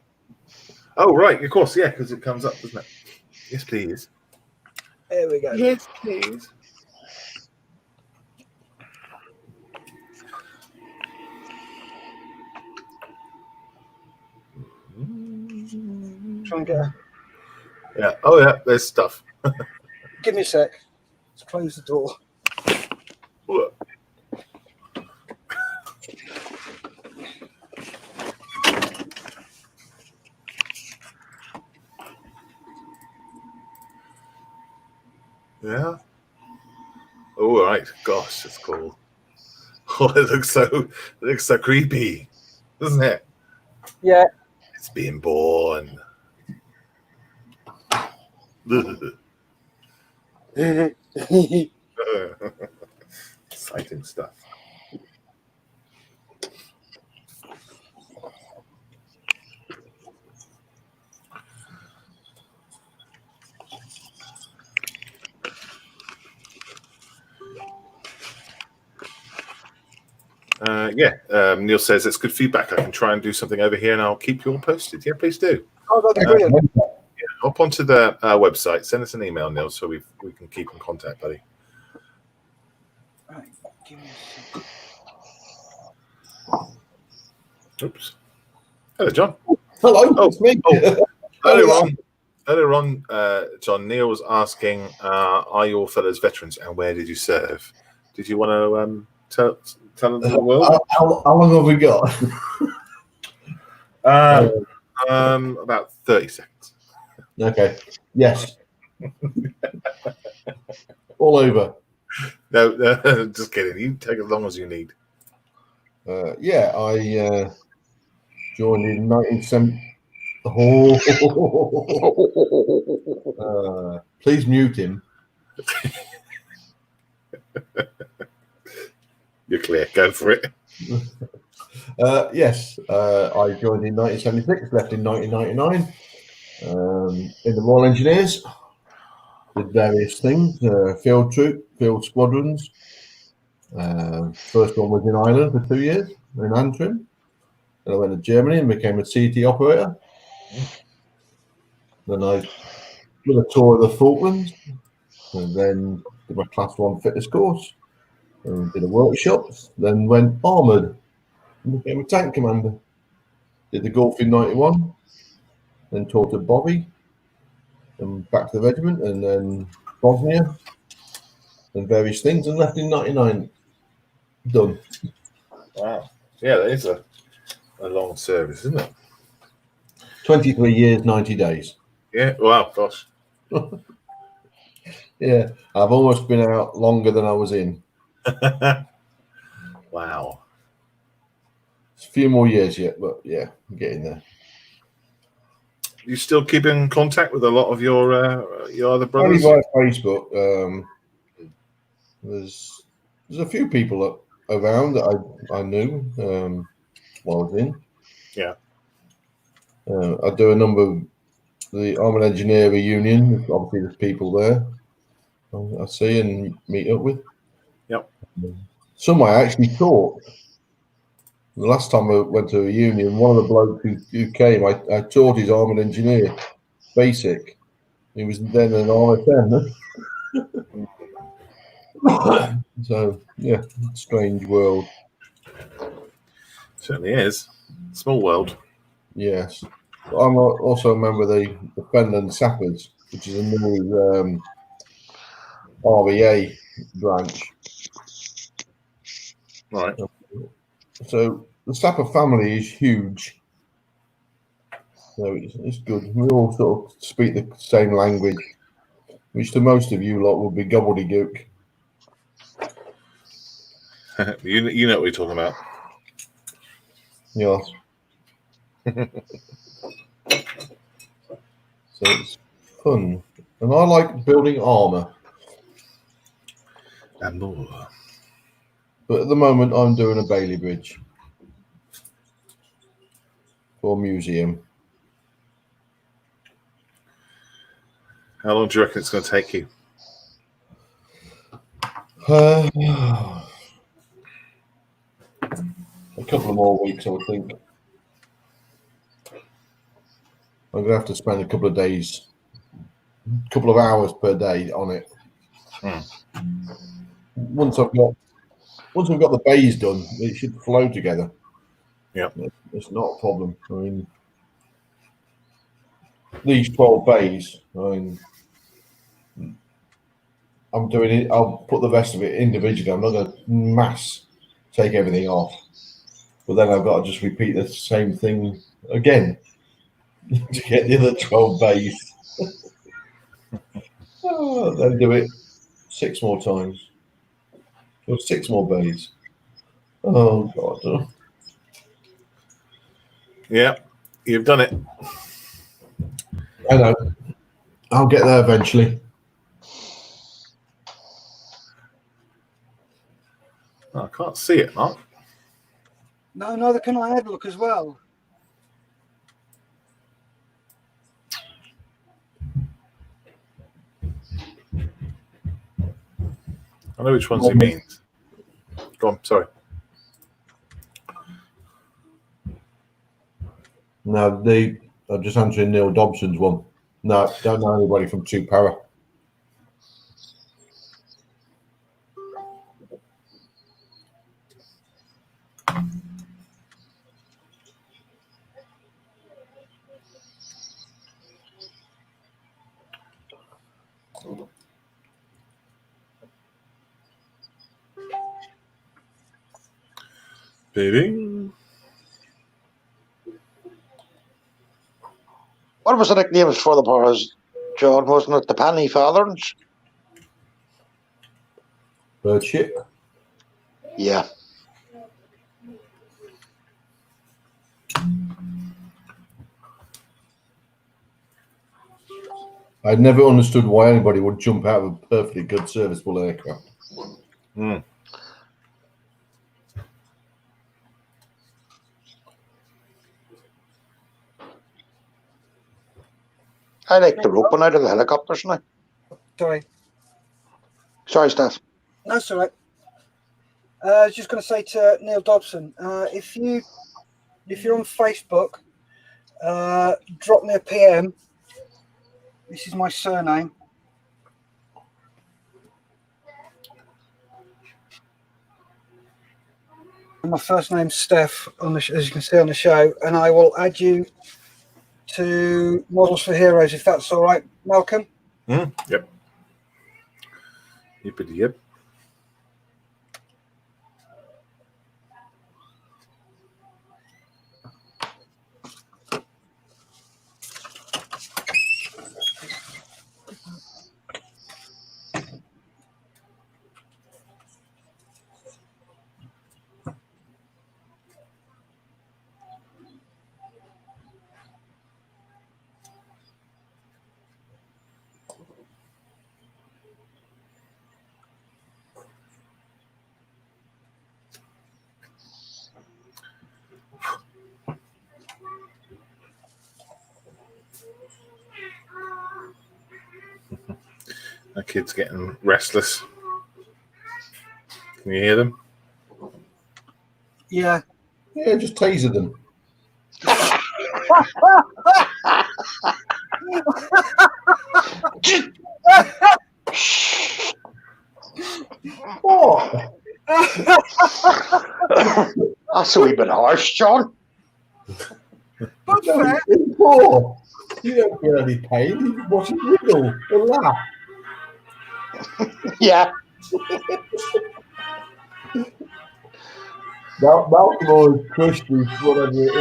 Oh, right, of course, yeah, because it comes up, doesn't it? Yes, please. There we go. Yes, please. Try and get a... Yeah. Oh yeah. There's stuff. Give me a sec. Let's close the door. Look. Yeah. All right. Gosh, it's cool. Oh, it looks so creepy, doesn't it? Yeah. It's being born. Exciting stuff. Neil says it's good feedback. I can try and do something over here, and I'll keep you all posted. Yeah, please do. Oh, that'd be brilliant. Hop onto the website. Send us an email, Neil, so we can keep in contact, buddy. Right, give me a sec. Oops. Hello, John. Hello, it's me. Earlier on, John, Neil was asking, are you all fellows veterans, and where did you serve? Did you want to tell them the world? How long have we got? About 30 seconds. Okay. Yes. All over. No, just kidding. You take as long as you need. I joined in 1970. Please mute him. You're clear. Go for it. Yes, I joined in 1976, left in 1999 in the Royal Engineers. Did various things, field troop, field squadrons. First one was in Ireland for 2 years, in Antrim. Then I went to Germany and became a CT operator. Then I did a tour of the Falklands, and then did my Class 1 fitness course, and did a workshops, then went armoured and became a tank commander. Did the Gulf in 91, then taught at Bobby, and back to the regiment, and then Bosnia, and various things, and left in 99. Done. Wow. Yeah, that is a long service, isn't it? 23 years, 90 days. Yeah. Wow. Gosh. Yeah, I've almost been out longer than I was in. Wow. It's a few more years yet, but yeah, I'm getting there. You still keep in contact with a lot of your other brothers? Only by Facebook. There's a few people around that I knew while I was in. Yeah. I do a number of the Armoured Engineer Reunion. Obviously, there's people there I see and meet up with. Yep. Some I actually taught. The last time I went to a reunion, one of the blokes who came, I taught his Armoured Engineer basic. He was then an RSM. So, yeah, strange world. Certainly is. Small world. Yes. I'm also a member of the Fenland Sappers, which is a new RVA branch. Right. So the Sapper family is huge. So it's good. We all sort of speak the same language, which to most of you lot will be gobbledygook. you know what we're talking about. Yes. So it's fun. And I like building armour. And more. But at the moment I'm doing a Bailey Bridge for a museum. How long do you reckon it's going to take you? A couple of more weeks, I would think. I'm going to have to spend a couple of days, a couple of hours per day on it. Once I've got the bays done, it should flow together. Yeah, it's not a problem. I mean, these 12 bays. I mean, I'm doing it. I'll put the rest of it individually. I'm not going to mass take everything off. But then I've got to just repeat the same thing again to get the other 12 bays. Then do it 6 more times. Or 6 more bays. Oh, God. Yeah, you've done it. I know. I'll get there eventually. Oh, I can't see it, Mark. No, neither can I. Have a look as well. I know which ones he means. Go on, sorry. No, I'm just answering Neil Dobson's one. No, don't know anybody from 2 Para. Baby. What was the nicknames for the Paras, John? Wasn't it the Penny Fatherns? Bird shit. Yeah. I'd never understood why anybody would jump out of a perfectly good serviceable aircraft. Mm. I like the roping out of the helicopters now. Sorry, Steph. That's all right. I was just going to say to Neil Dobson, if you're on Facebook, drop me a PM. This is my surname. And my first name's Steph, as you can see on the show, and I will add you to Models for Heroes if that's all right, Malcolm. Yep. Yippity yip. That kid's getting restless. Can you hear them? Yeah. Yeah, just taser them. What? That's a wee bit harsh, John. But fair. Poor. You don't feel any pain. You watch it wiggle and laugh. Yeah. Malcolm always crushed me, whatever it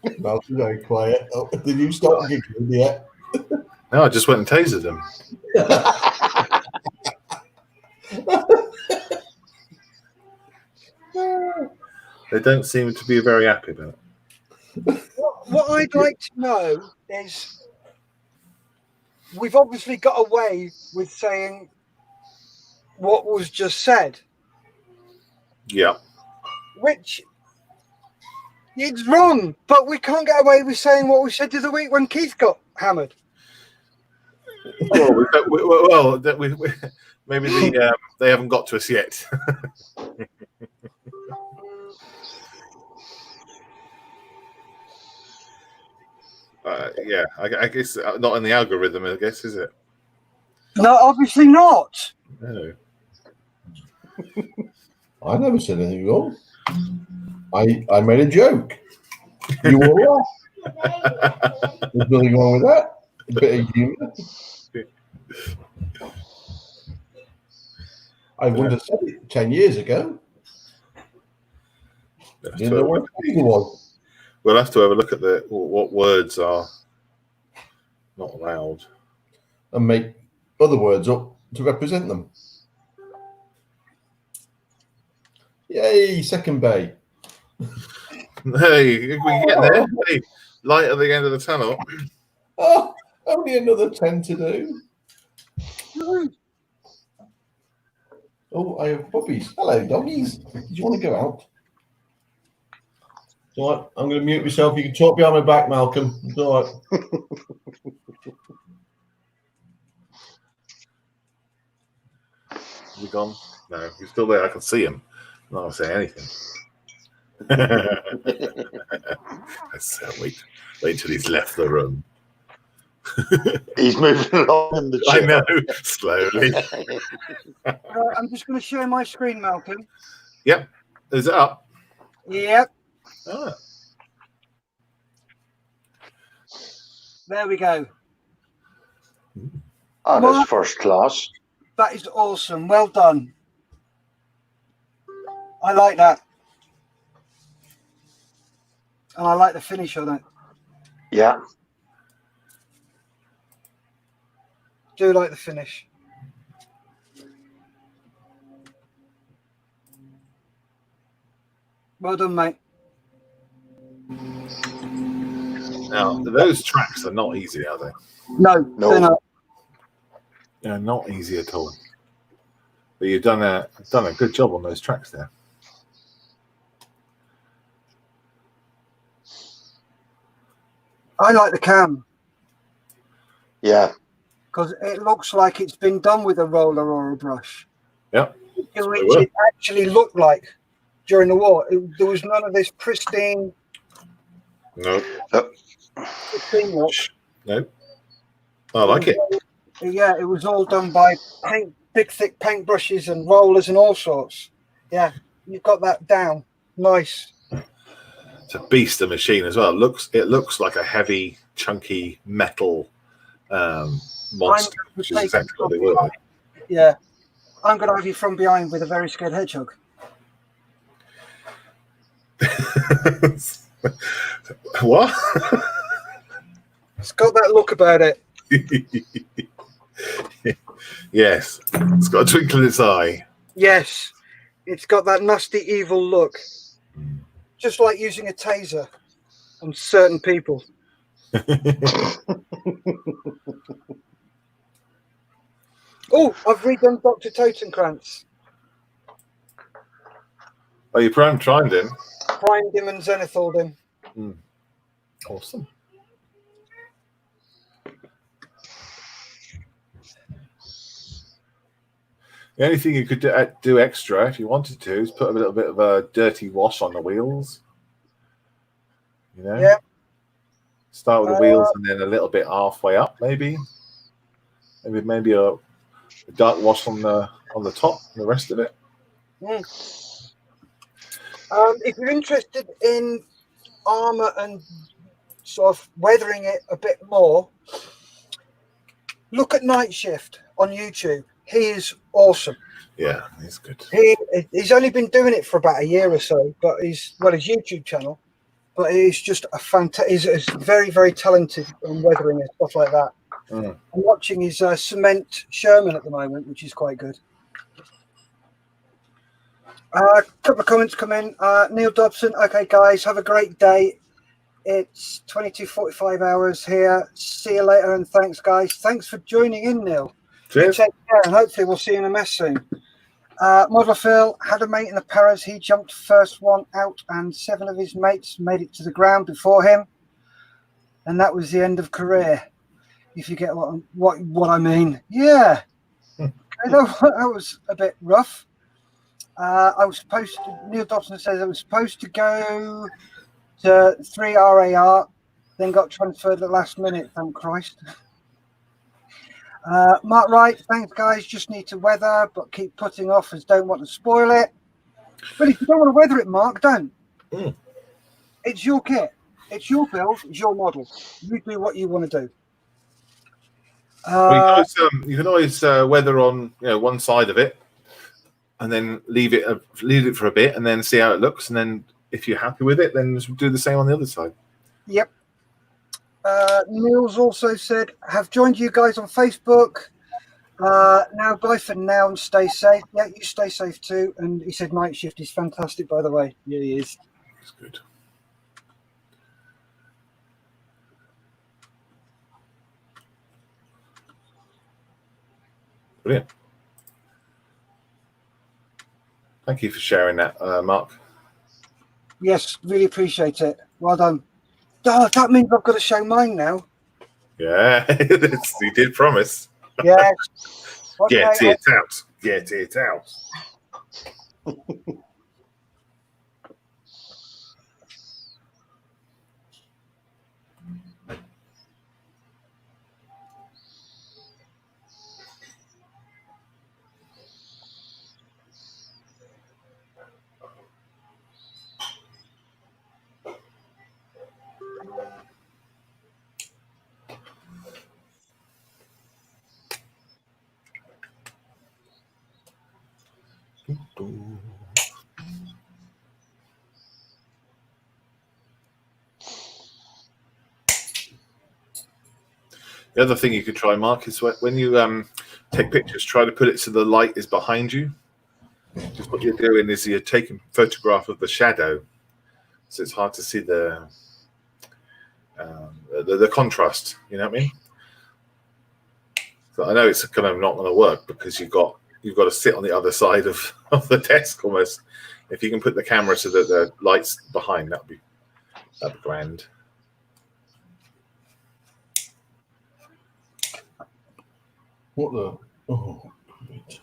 is. Malcolm's very quiet. Oh, did you stop giggling yet? No, I just went and tasered them. They don't seem to be very happy about it. What I'd like to know is, we've obviously got away with saying what was just said. Yeah. Which it's wrong, but we can't get away with saying what we said the other week when Keith got hammered. Well, maybe they haven't got to us yet. Yeah, I guess not in the algorithm, I guess, is it? No, obviously not. No. I never said anything wrong. I made a joke. You all laugh. There's nothing wrong with that. A bit of humour. I wouldn't have said it 10 years ago. Didn't know what a tiger was. We'll have to have a look at what words are not allowed. And make other words up to represent them. Yay, second bay. Hey, we can get there. Hey, light at the end of the tunnel. Oh, only another 10 to do. Oh, I have puppies. Hello, doggies. Did you want to go out? It's all right. I'm going to mute myself. You can talk behind my back, Malcolm. It's all right. Is he gone? No, he's still there. I can see him. I'm not going to say anything. Wait till he's left the room. He's moving along in the chair. I know, slowly. Right, I'm just going to share my screen, Malcolm. Yep. Is it up? Yep. Ah. There we go. Oh, that's first class. That is awesome. Well done. I like that. And I like the finish on it. Yeah. Do like the finish. Well done, mate. Now, those tracks are not easy, are they? No, they're not. They're not easy at all. But you've done a good job on those tracks there. I like the cam. Yeah. Because it looks like it's been done with a roller or a brush. Yeah. Which it actually looked like during the war. There was none of this pristine. No. Pristine look. No. I like it. Yeah, it was all done by big, thick paint brushes and rollers and all sorts. Yeah, you've got that down. Nice. It's a beast of machine as well. It looks like a heavy, chunky metal monster, which is exactly what they were. Yeah. I'm going to have you from behind with a very scared hedgehog. What? It's got that look about it. Yes. It's got a twinkle in its eye. Yes. It's got that nasty, evil look. Just like using a taser on certain people. Oh, I've redone Dr. Totenkranz. Oh, you primed him? Primed him and zenithalled him. Awesome. The only thing you could do extra, if you wanted to, is put a little bit of a dirty wash on the wheels. You know? Yeah. Start with the wheels and then a little bit halfway up, maybe. Maybe a dark wash on the top and the rest of it. If you're interested in armor and sort of weathering it a bit more, look at Night Shift on YouTube. He is awesome. Yeah, he's good. He's only been doing it for about a year or so, but his YouTube channel. But he's just he's very, very talented on weathering and stuff like that. I'm watching his Cement Sherman at the moment, which is quite good. A couple of comments come in. Neil Dobson, okay, guys, have a great day. It's 22:45 hours here. See you later, and thanks, guys. Thanks for joining in, Neil. Cheers. Take care, and hopefully we'll see you in a mess soon. Model Phil had a mate in the Paras. He jumped first one out, and 7 of his mates made it to the ground before him, and that was the end of career. If you get what I mean, yeah. That was a bit rough. I was supposed to. Neil Dobson says I was supposed to go to 3 RAR, then got transferred at the last minute. Thank Christ. Mark Wright, thanks guys. Just need to weather, but keep putting off as don't want to spoil it. But if you don't want to weather it, Mark, don't. Mm. It's your kit. It's your build. It's your model. You do what you want to do. Well, you can always weather on one side of it, and then leave it for a bit, and then see how it looks, and then if you're happy with it, then just do the same on the other side. Yep. Niels also said, "Have joined you guys on Facebook. Now bye for now and stay safe." Yeah, you stay safe too. And he said night shift is fantastic, by the way. Yeah, he is. That's good. Brilliant. Thank you for sharing that, Mark. Yes, really appreciate it. Well done. Oh, that means I've got to show mine now. Yeah, you did promise. Yes. Okay. Get it out. Get it out. The other thing you could try, Mark, is when you take pictures, try to put it so the light is behind you. Because what you're doing is you're taking a photograph of the shadow, so it's hard to see the contrast. You know what I mean? So I know it's kind of not going to work because you've got to sit on the other side of the desk almost. If you can put the camera so that the light's behind, that'd be grand. What the? Oh, great.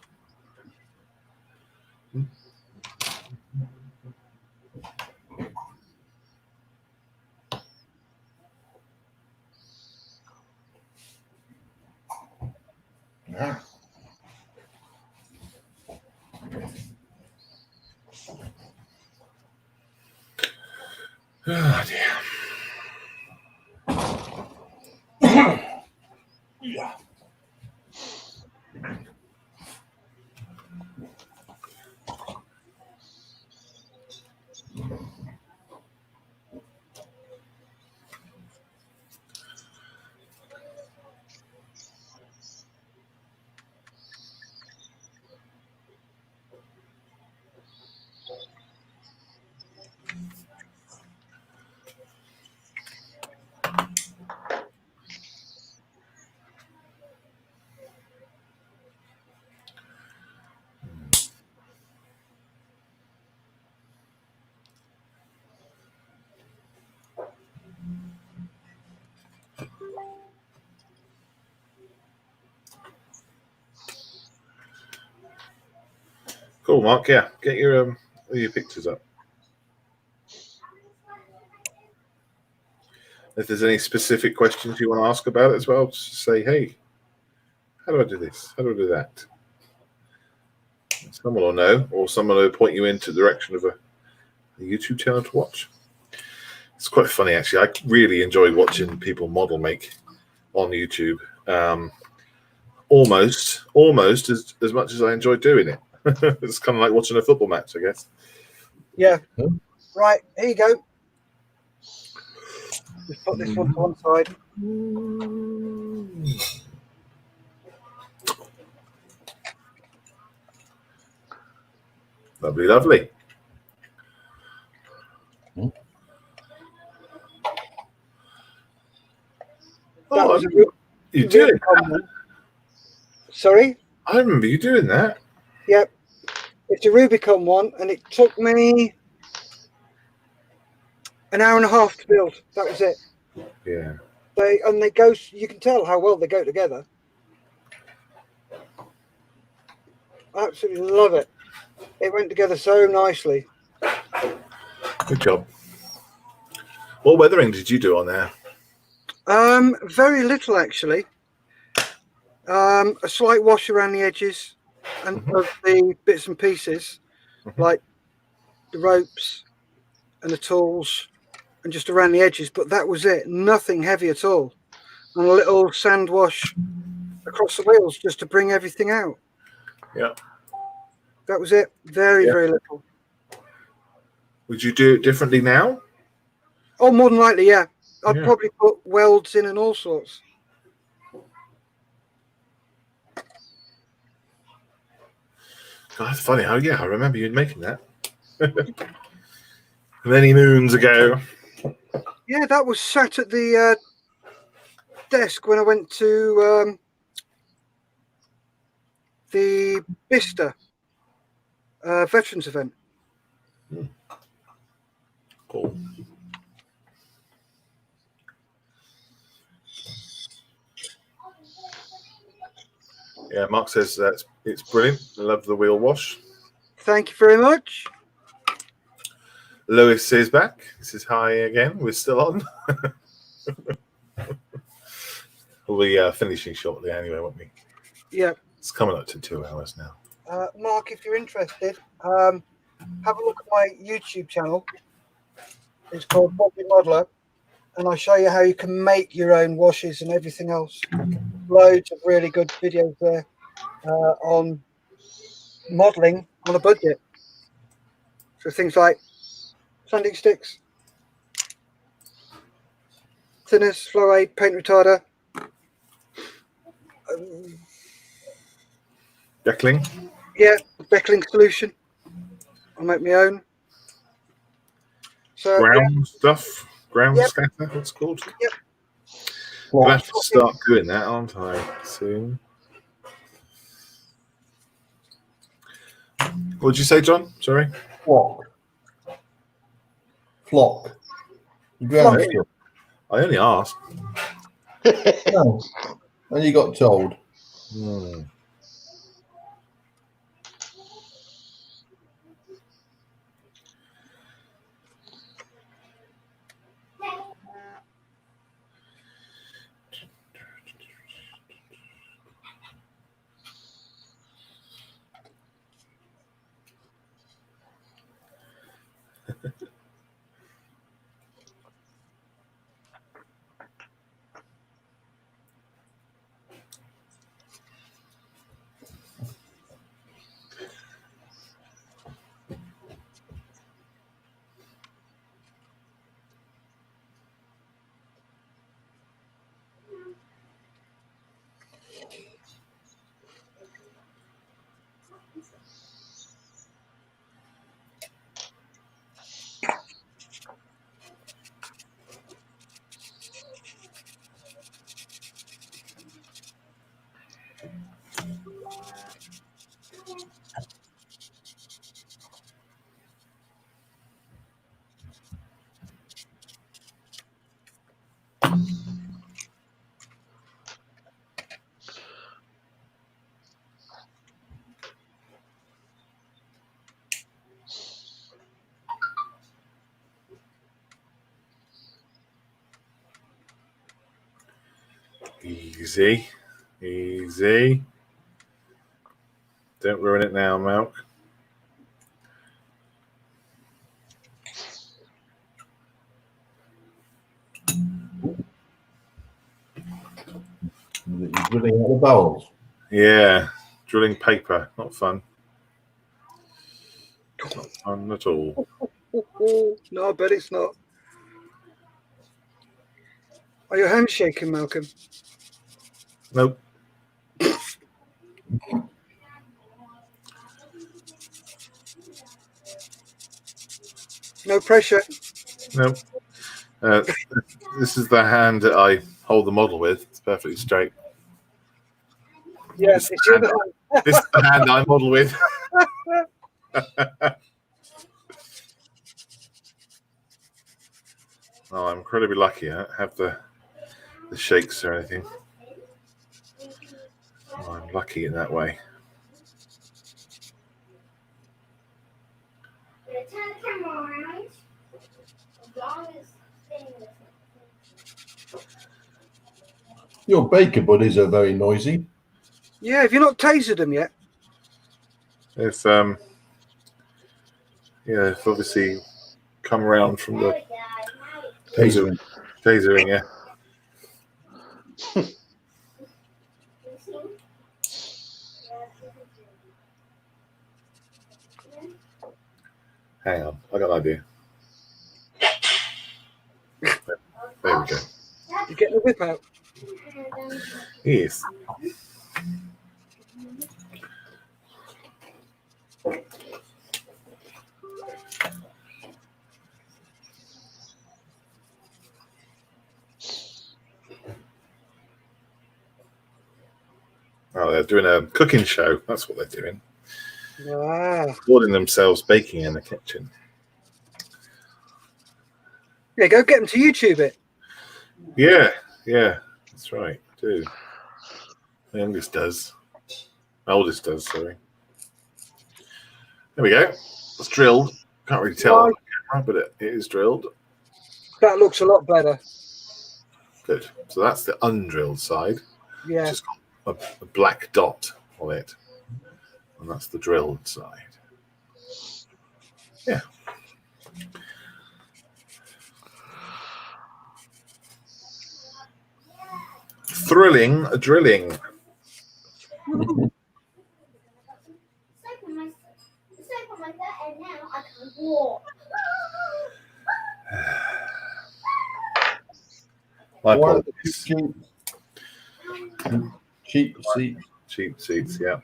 Yeah. Oh dear. Yeah. Cool, Mark. Yeah, get your pictures up. If there's any specific questions you want to ask about it as well, just say, "Hey, how do I do this? How do I do that?" Someone will know, or someone will point you into the direction of a YouTube channel to watch. It's quite funny, actually. I really enjoy watching people model make on YouTube. Almost as much as I enjoy doing it. It's kind of like watching a football match, I guess. Yeah. Right, here you go. Just put this one to one side. Lovely, lovely. That was you doing that? Sorry? I remember you doing that. Yep. It's a Rubicon one, and it took me an hour and a half to build. That was it. Yeah. They go. You can tell how well they go together. I absolutely love it. It went together so nicely. Good job. What weathering did you do on there? Very little actually. A slight wash around the edges and of the bits and pieces, like the ropes and the tools and just around the edges, but that was it. Nothing heavy at all. And a little sand wash across the wheels just to bring everything out. Yeah. That was it. Very, Yeah. very little. Would you do it differently now? Oh, more than likely, yeah. I'd Yeah. probably put welds in and all sorts. God, that's funny. Oh, yeah, I remember you making that. Many moons ago. Yeah, that was sat at the desk when I went to the Bista veterans event. Cool. Yeah, Mark says that it's brilliant. I love the wheel wash. Thank you very much. Lewis is back. He says hi again. We're still on. We'll be finishing shortly anyway, won't we? Yeah. It's coming up to 2 hours now. Mark, if you're interested, have a look at my YouTube channel. It's called Bobby Modeler, and I show you how you can make your own washes and everything else. Loads of really good videos there on modelling on a budget. So things like sanding sticks, thinners, flow aid, paint retarder. Deckling? Yeah, Beckling solution. I'll make my own. So Ground stuff? Ground Yep. scatter, it's called? Yep. I'll have to start doing that, aren't I, soon? What did you say, John? Sorry? Flock. Flock. Ground stuff. I only asked. No. And you got told. Hmm. Easy. Easy. Don't ruin it now, Malk. You're drilling out the barrels. Yeah. Drilling paper. Not fun. Not fun at all. No, I bet it's not. Are your hands shaking, Malcolm? Nope. No pressure. Nope. This is the hand that I hold the model with. It's perfectly straight. Yes, it's your other hand. This is the hand I model with. Oh, I'm incredibly lucky. I don't have the shakes or anything. Oh, I'm lucky in that way. Your baker buddies are very noisy. Yeah, have you not tasered them yet? If Yeah, it's obviously come around from the Tasering. tasering, yeah. Hang on, I got an idea. There we go. You getting the whip out? Yes. Oh, they're doing a cooking show. That's what they're doing. Ah. Recording themselves baking in the kitchen. Yeah, go get them to YouTube it. Yeah, that's right. I do. My youngest does. My oldest does, sorry. There we go. It's drilled. Can't really tell on the camera, but it is drilled. That looks a lot better. Good. So that's the undrilled side. Yeah. Just got a black dot on it. And that's the drilled side. Yeah. Thrilling drilling. My apologies. Cheap seats. Cheap seats, yeah.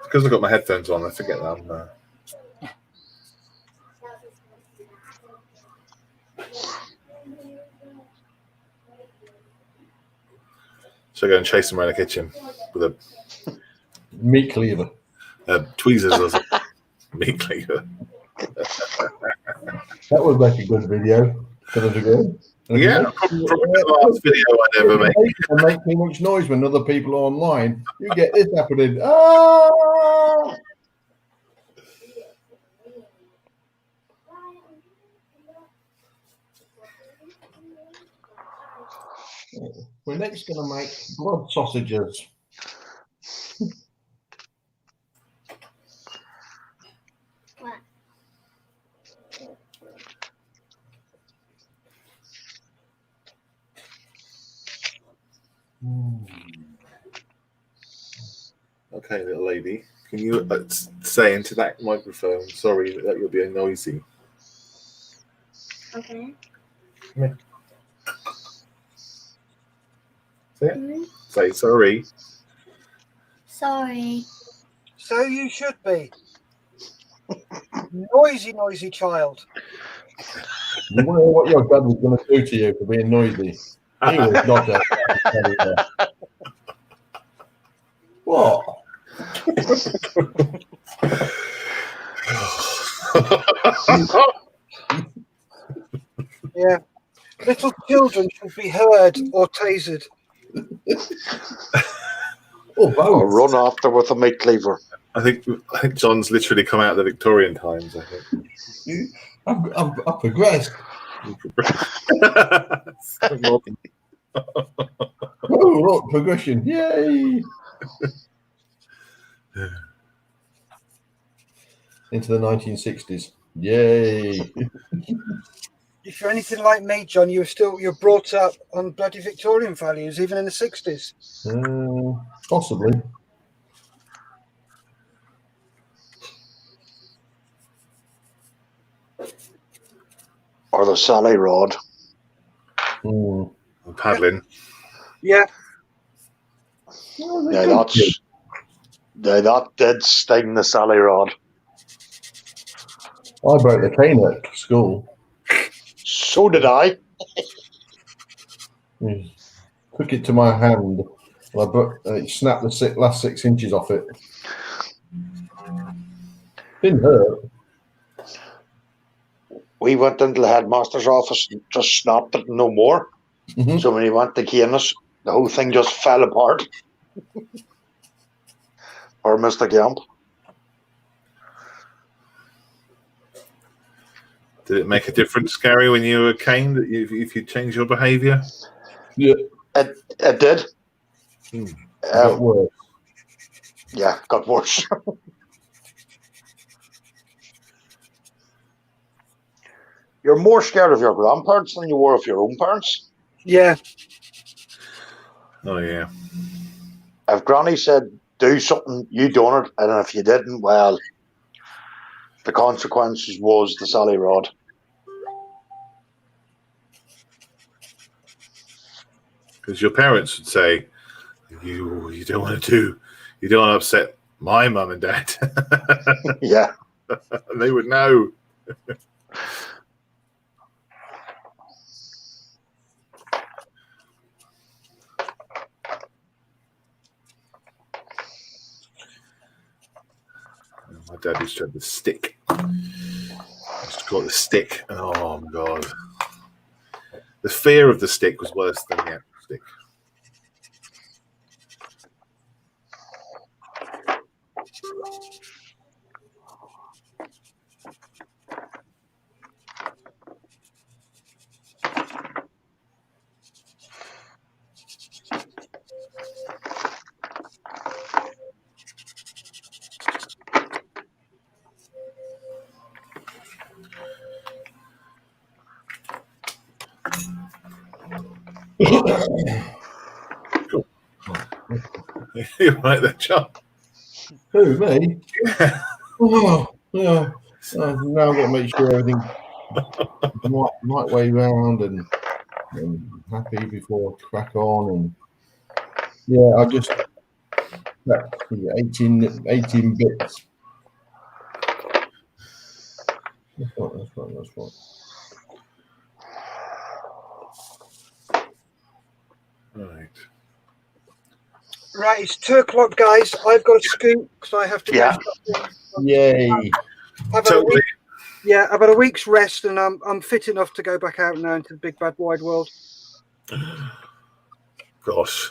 Because I've got my headphones on, I forget that I'm So I go and chase them around the kitchen with a Meat cleaver. tweezers or something. Meat cleaver. That would make a good video. Can I go? Yeah, probably the last video I ever made. And make too much noise when other people are online. You get this happening. Ah! We're next going to make blood sausages. Okay, little lady, can you say into that microphone, sorry that you're being noisy? Okay. Come here. Say it. Say sorry. Sorry. So you should be. Noisy child. You want to know what your dad was going to do to you for being noisy? He was not a What? Yeah. Little children should be heard or tasered. Oh, both. Or run after with a meat cleaver. I think John's literally come out of the Victorian times, I think. I've progressed. Oh, look, progression. Yay! Into the 1960s. Yay! If you're anything like me, John, you're brought up on bloody Victorian values, even in the 60s. Possibly. Or the Sally rod. Paddling. Yeah. Yeah, that did sting, the Sally rod. I broke the cane at school. So did I. Took it to my hand. And it snapped the last 6 inches off it. Didn't hurt. We went into the headmaster's office and just snapped it, no more. Mm-hmm. So when he went to cane us, the whole thing just fell apart. Or Mr. Gamp. Did it make a difference, Gary, when you were caned, if you changed your behaviour? Yeah. It did. Got worse. Yeah, got worse. you're more scared of your grandparents than you were of your own parents. Yeah. Oh yeah. If Granny said do something, you done it, and if you didn't, well, the consequences was the Sally Rod. Because your parents would say, you don't want to upset my mum and dad. Yeah. They would know. My dad used to have the stick. I used to call it the stick. Oh my god. The fear of the stick was worse than the actual stick. You're right there, John. Who, me? Oh, yeah. Now I've got to make sure everything's the right way round and happy before I crack on. And yeah, I just 18 bits. That's right. Right. Right, it's 2 o'clock, guys. I've got to scoot because I have to Yeah. go. Yay. I've had a week, I've had a week's rest, and I'm fit enough to go back out now into the big bad wide world. Gosh.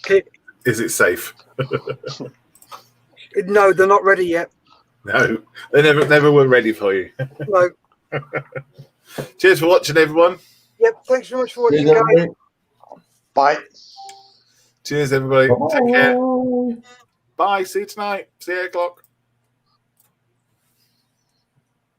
Okay. Is it safe? No, they're not ready yet. No. They never were ready for you. No. Cheers for watching, everyone. Yep, thanks very much for watching, Cheers, guys. everybody. Bye. Cheers, everybody. Bye-bye. Take care. Bye. See you tonight. See you at 8 o'clock.